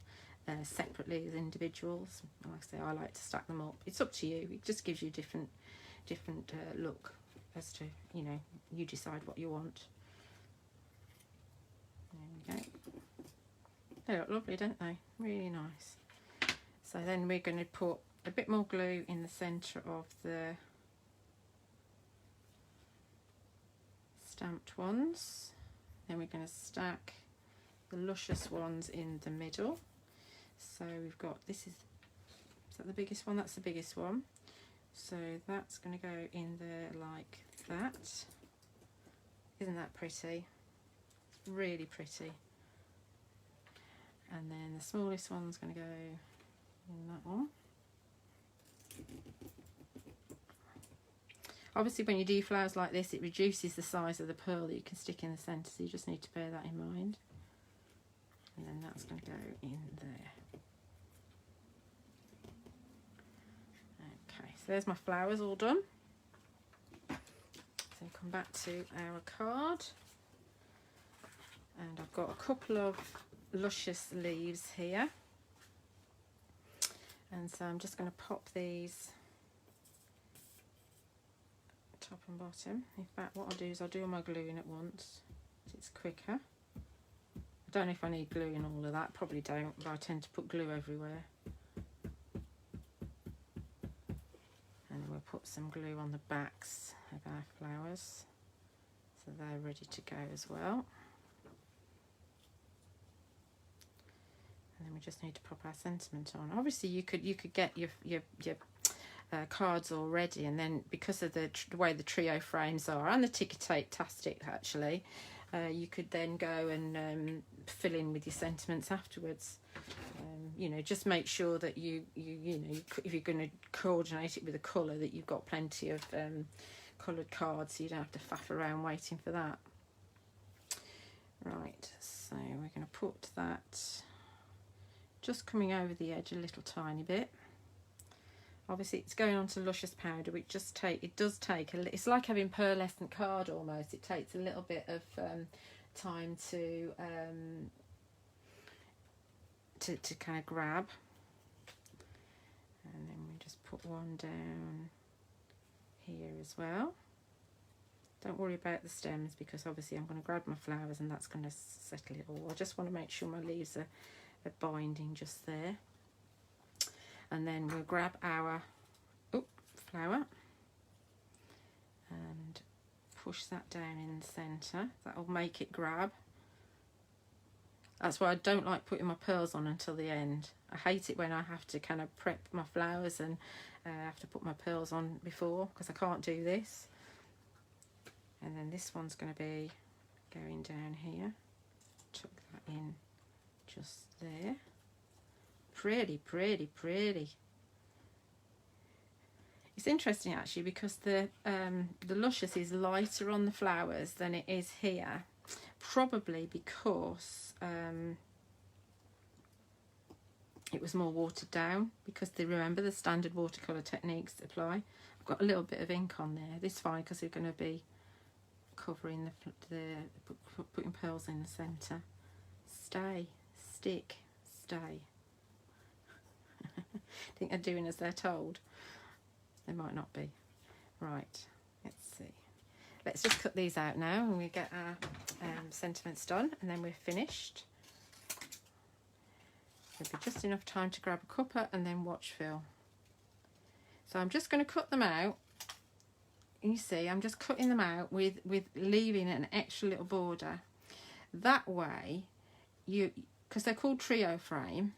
separately as individuals. Like I say, I like to stack them up. It's up to you. It just gives you different look as to, you know, you decide what you want. There we go. They look lovely, don't they? Really nice. So then we're going to put a bit more glue in the centre of the stamped ones. Then we're going to stack the luscious ones in the middle. So we've got, is that the biggest one? That's the biggest one. So that's going to go in there like that. Isn't that pretty? Really pretty. And then the smallest one's going to go in that one. Obviously when you do flowers like this, it reduces the size of the pearl that you can stick in the centre, so you just need to bear that in mind. And then that's going to go in there. Okay, so there's my flowers all done. So come back to our card. And I've got a couple of luscious leaves here. And so I'm just going to pop these top and bottom. In fact, what I'll do is I'll do all my gluing at once. It's quicker. I don't know if I need glue in all of that, probably don't, but I tend to put glue everywhere. And we'll put some glue on the backs of our flowers so they're ready to go as well. And then we just need to pop our sentiment on. Obviously you could get your cards already, and then because of the way the trio frames are and the ticker tape tastic actually, you could then go and fill in with your sentiments afterwards. You know, just make sure that you know, if you're going to coordinate it with a colour, that you've got plenty of coloured cards, so you don't have to faff around waiting for that. Right, so we're going to put that just coming over the edge a little tiny bit. Obviously it's going on to Luscious Powder, which does take it's like having pearlescent card almost. It takes a little bit of time to kind of grab. And then we just put one down here as well. Don't worry about the stems, because obviously I'm going to grab my flowers and that's going to settle it all. I just want to make sure my leaves are binding just there. And then we'll grab our flower and push that down in the centre. That'll make it grab. That's why I don't like putting my pearls on until the end. I hate it when I have to kind of prep my flowers and have to put my pearls on before, because I can't do this. And then this one's going to be going down here. Tuck that in just there. Pretty, pretty, pretty. It's interesting actually, because the Luscious is lighter on the flowers than it is here. Probably because it was more watered down, because remember the standard watercolour techniques apply. I've got a little bit of ink on there. This is fine because we're going to be covering putting pearls in the centre. Stay, stick, stay. Think they're doing as they're told. They might not be. Right, let's see. Let's just cut these out now and we get our sentiments done, and then we're finished. There'll be just enough time to grab a cuppa and then watch fill. So I'm just going to cut them out. You see, I'm just cutting them out with leaving an extra little border. That way, because they're called trio frame,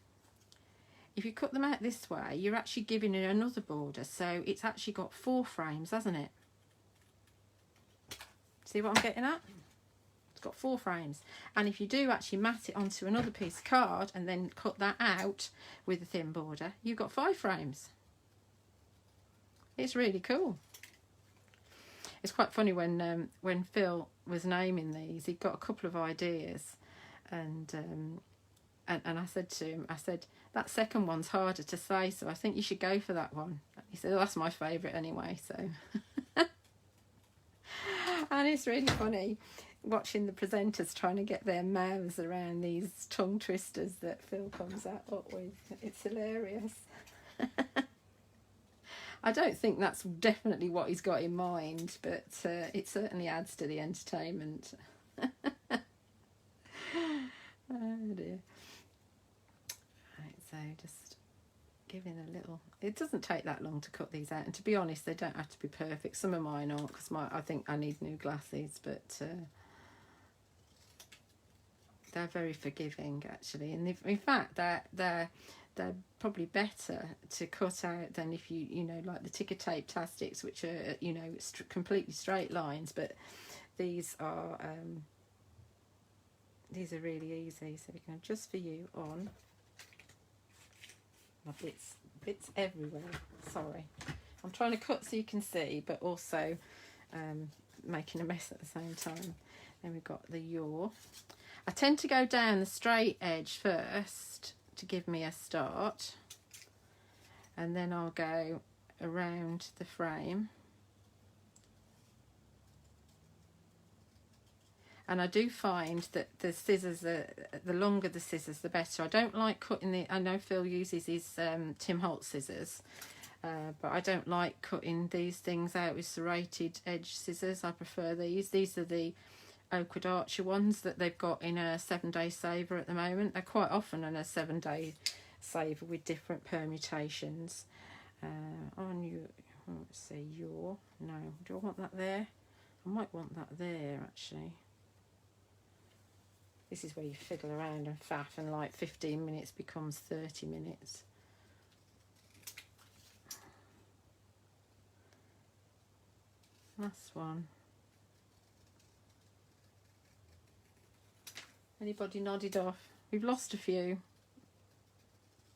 if you cut them out this way, you're actually giving it another border. So it's actually got 4 frames, hasn't it? See what I'm getting at? It's got 4 frames. And if you do actually mat it onto another piece of card and then cut that out with a thin border, you've got 5 frames. It's really cool. It's quite funny when Phil was naming these, he got a couple of ideas, and I said to him, I said, that second one's harder to say, so I think you should go for that one. He said, oh, that's my favourite anyway. So, and it's really funny watching the presenters trying to get their mouths around these tongue twisters that Phil comes up with. It's hilarious. I don't think that's definitely what he's got in mind, but it certainly adds to the entertainment. Oh dear. Right, so just giving a little... It doesn't take that long to cut these out, and to be honest, they don't have to be perfect. Some of mine aren't, because I think I need new glasses, but they're very forgiving actually, and in fact they're probably better to cut out than if you know, like the ticker tape plastics, which are, you know, completely straight lines, but these are really easy. So we can just for you on my bits everywhere. Sorry, I'm trying to cut so you can see, but also making a mess at the same time. Then we've got the yaw. I tend to go down the straight edge first to give me a start, and then I'll go around the frame, and I do find that the scissors are, the longer the scissors the better. I don't like cutting I know Phil uses his Tim Holtz scissors, but I don't like cutting these things out with serrated edge scissors. I prefer these are the Oakwood Archer ones that they've got in a 7-day saver at the moment. They're quite often in a 7-day saver with different permutations. On you, let's see, no, do I want that there? I might want that there actually. This is where you fiddle around and faff, and like 15 minutes becomes 30 minutes. Last one. Anybody nodded off? We've lost a few.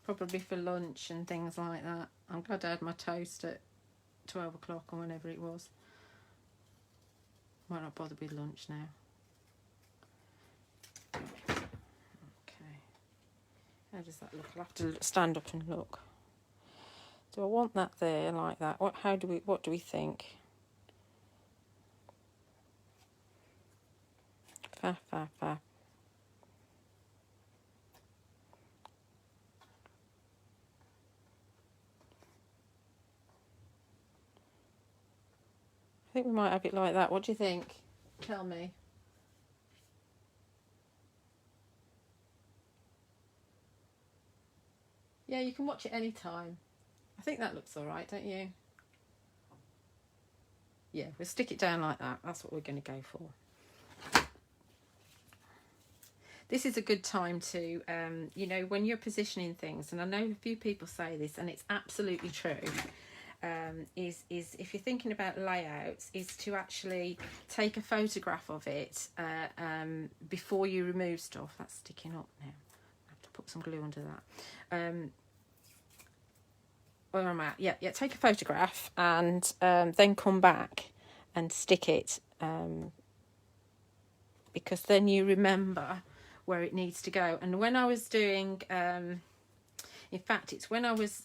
Probably for lunch and things like that. I'm glad I had my toast at 12 o'clock or whenever it was. Might not bother with lunch now. Okay. How does that look? I'll have to stand up and look. Do I want that there like that? What do we think? Fa. I think we might have it like that. What do you think? Tell me. Yeah, you can watch it any time. I think that looks all right, don't you? Yeah, we'll stick it down like that. That's what we're going to go for. This is a good time to, you know, when you're positioning things, and I know a few people say this, and it's absolutely true, is if you're thinking about layouts, is to actually take a photograph of it before you remove stuff. That's sticking up now. I have to put some glue under that. Where I'm at, yeah, take a photograph and then come back and stick it, because then you remember where it needs to go. And when I was doing, in fact, it's when I was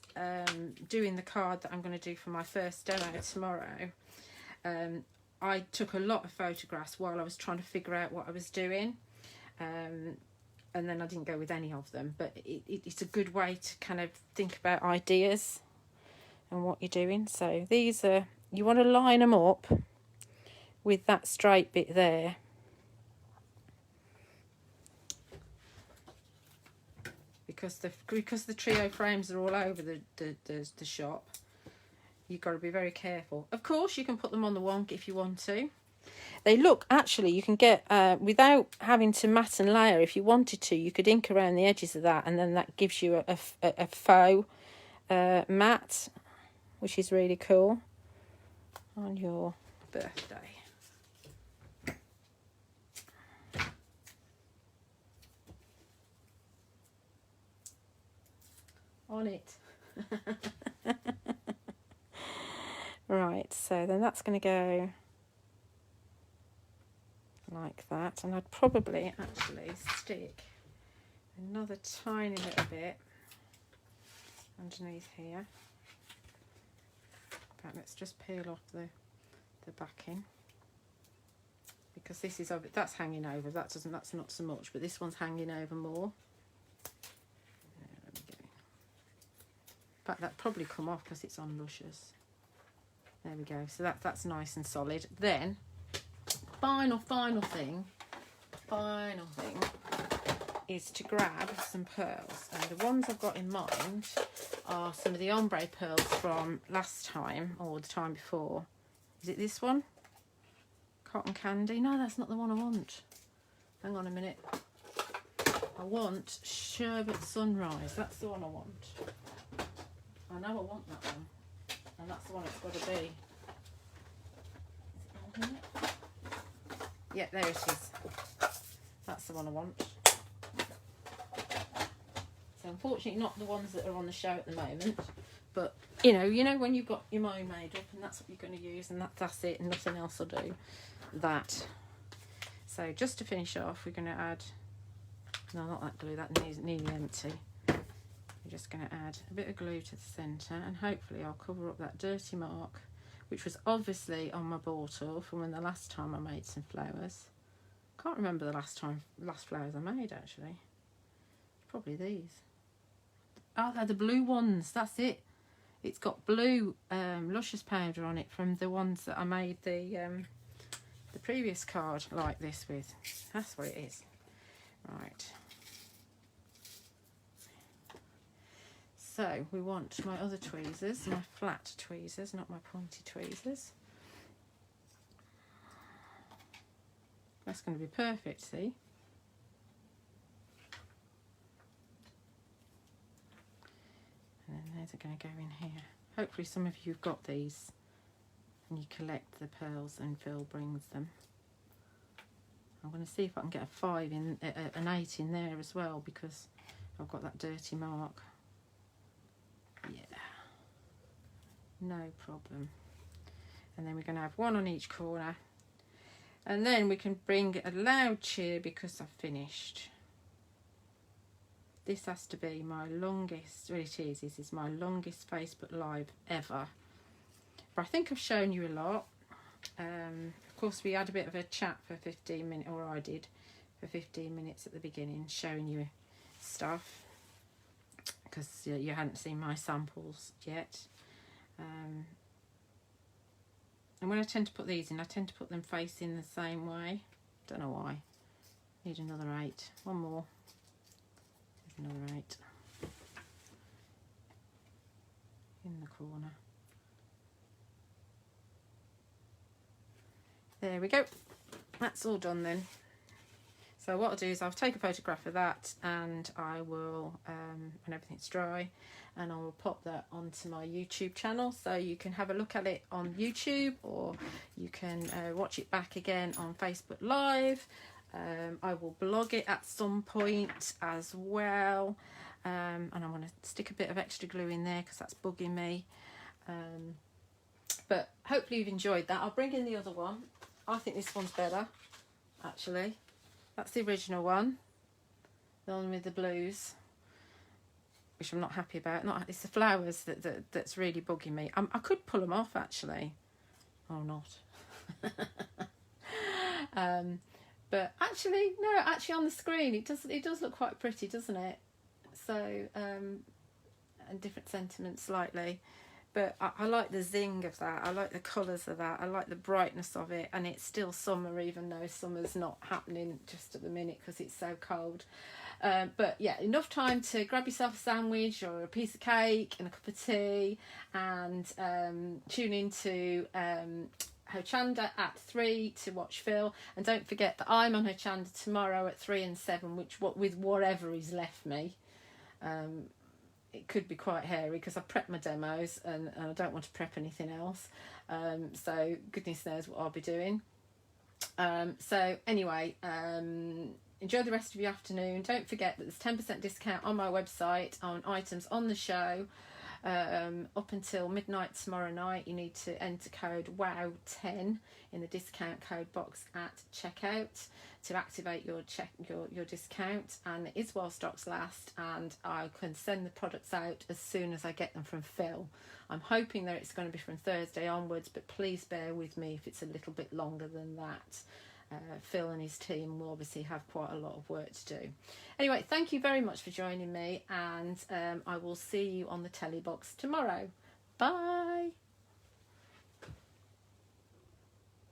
doing the card that I'm going to do for my first demo tomorrow, I took a lot of photographs while I was trying to figure out what I was doing, and then I didn't go with any of them, but it's a good way to kind of think about ideas and what you're doing. So these are, you want to line them up with that straight bit there. Because the trio frames are all over the shop, you've got to be very careful. Of course, you can put them on the wonk if you want to. They look, actually, you can get, without having to mat and layer, if you wanted to, you could ink around the edges of that, and then that gives you a faux mat, which is really cool on your birthday. On it. Right, so then that's going to go like that, and I'd probably actually stick another tiny little bit underneath here. But let's just peel off the backing, because this is of it, that's hanging over. That's not so much, but this one's hanging over more. There we go. In fact, that'd probably come off because it's on Luscious. There we go. So that's nice and solid. Then, final thing is to grab some pearls, and the ones I've got in mind are some of the ombre pearls from last time or the time before. Is it this one? Cotton Candy? No, that's not the one I want. Hang on a minute. I want Sherbet Sunrise. That's the one I want. I know I want that one, and that's the one it's got to be. Is it on here? Yeah, there it is. That's the one I want. So unfortunately not the ones that are on the show at the moment, but you know when you've got your mind made up and that's what you're going to use, and that's it, and nothing else will do that. So just to finish off, we're going to add, no, not that glue, that nearly empty. We're just going to add a bit of glue to the centre, and hopefully I'll cover up that dirty mark, which was obviously on my bottle from when the last time I made some flowers. Can't remember the last flowers I made, actually. Probably these. Oh, they're the blue ones. That's it. It's got blue Luscious powder on it from the ones that I made the previous card like this with. That's what it is. Right. So we want my other tweezers, my flat tweezers, not my pointy tweezers. That's going to be perfect, see? And then those are going to go in here. Hopefully some of you have got these and you collect the pearls and Phil brings them. I'm going to see if I can get a 5 in, an 8 in there as well, because I've got that dirty mark. Yeah, no problem. And then we're going to have 1 on each corner. And then we can bring a loud cheer because I've finished. This has to be my longest, well it is, this is my longest Facebook Live ever. But I think I've shown you a lot. Of course we had a bit of a chat for 15 minutes, or I did, for 15 minutes at the beginning, showing you stuff. Because you hadn't seen my samples yet. And when I tend to put these in, I tend to put them facing the same way. Don't know why. Need another 8. One more. Another 8 in the corner. There we go. That's all done then. So what I'll do is I'll take a photograph of that, and I will, when everything's dry, and I will pop that onto my YouTube channel, so you can have a look at it on YouTube, or you can watch it back again on Facebook Live. I will blog it at some point as well, and I'm going to stick a bit of extra glue in there because that's bugging me. But hopefully you've enjoyed that. I'll bring in the other one. I think this one's better, actually. That's the original one, the one with the blues, which I'm not happy about. It's the flowers that's really bugging me. I could pull them off actually, or not. But actually, no. Actually, on the screen, it does look quite pretty, doesn't it? So, and different sentiments slightly. But I like the zing of that. I like the colours of that. I like the brightness of it. And it's still summer, even though summer's not happening just at the minute because it's so cold. But yeah, enough time to grab yourself a sandwich or a piece of cake and a cup of tea, and tune into Hochanda at 3 to watch Phil. And don't forget that I'm on Hochanda tomorrow at 3 and 7, with whatever is left me. It could be quite hairy because I prepped my demos, and I don't want to prep anything else. So goodness knows what I'll be doing. So anyway, enjoy the rest of your afternoon. Don't forget that there's 10% discount on my website on items on the show. Up until midnight tomorrow night, you need to enter code WOW10 in the discount code box at checkout to activate your discount, and it is while stocks last, and I can send the products out as soon as I get them from Phil. I'm hoping that it's going to be from Thursday onwards, but please bear with me if it's a little bit longer than that. Phil and his team will obviously have quite a lot of work to do. Anyway, thank you very much for joining me, and I will see you on the telly box tomorrow. Bye.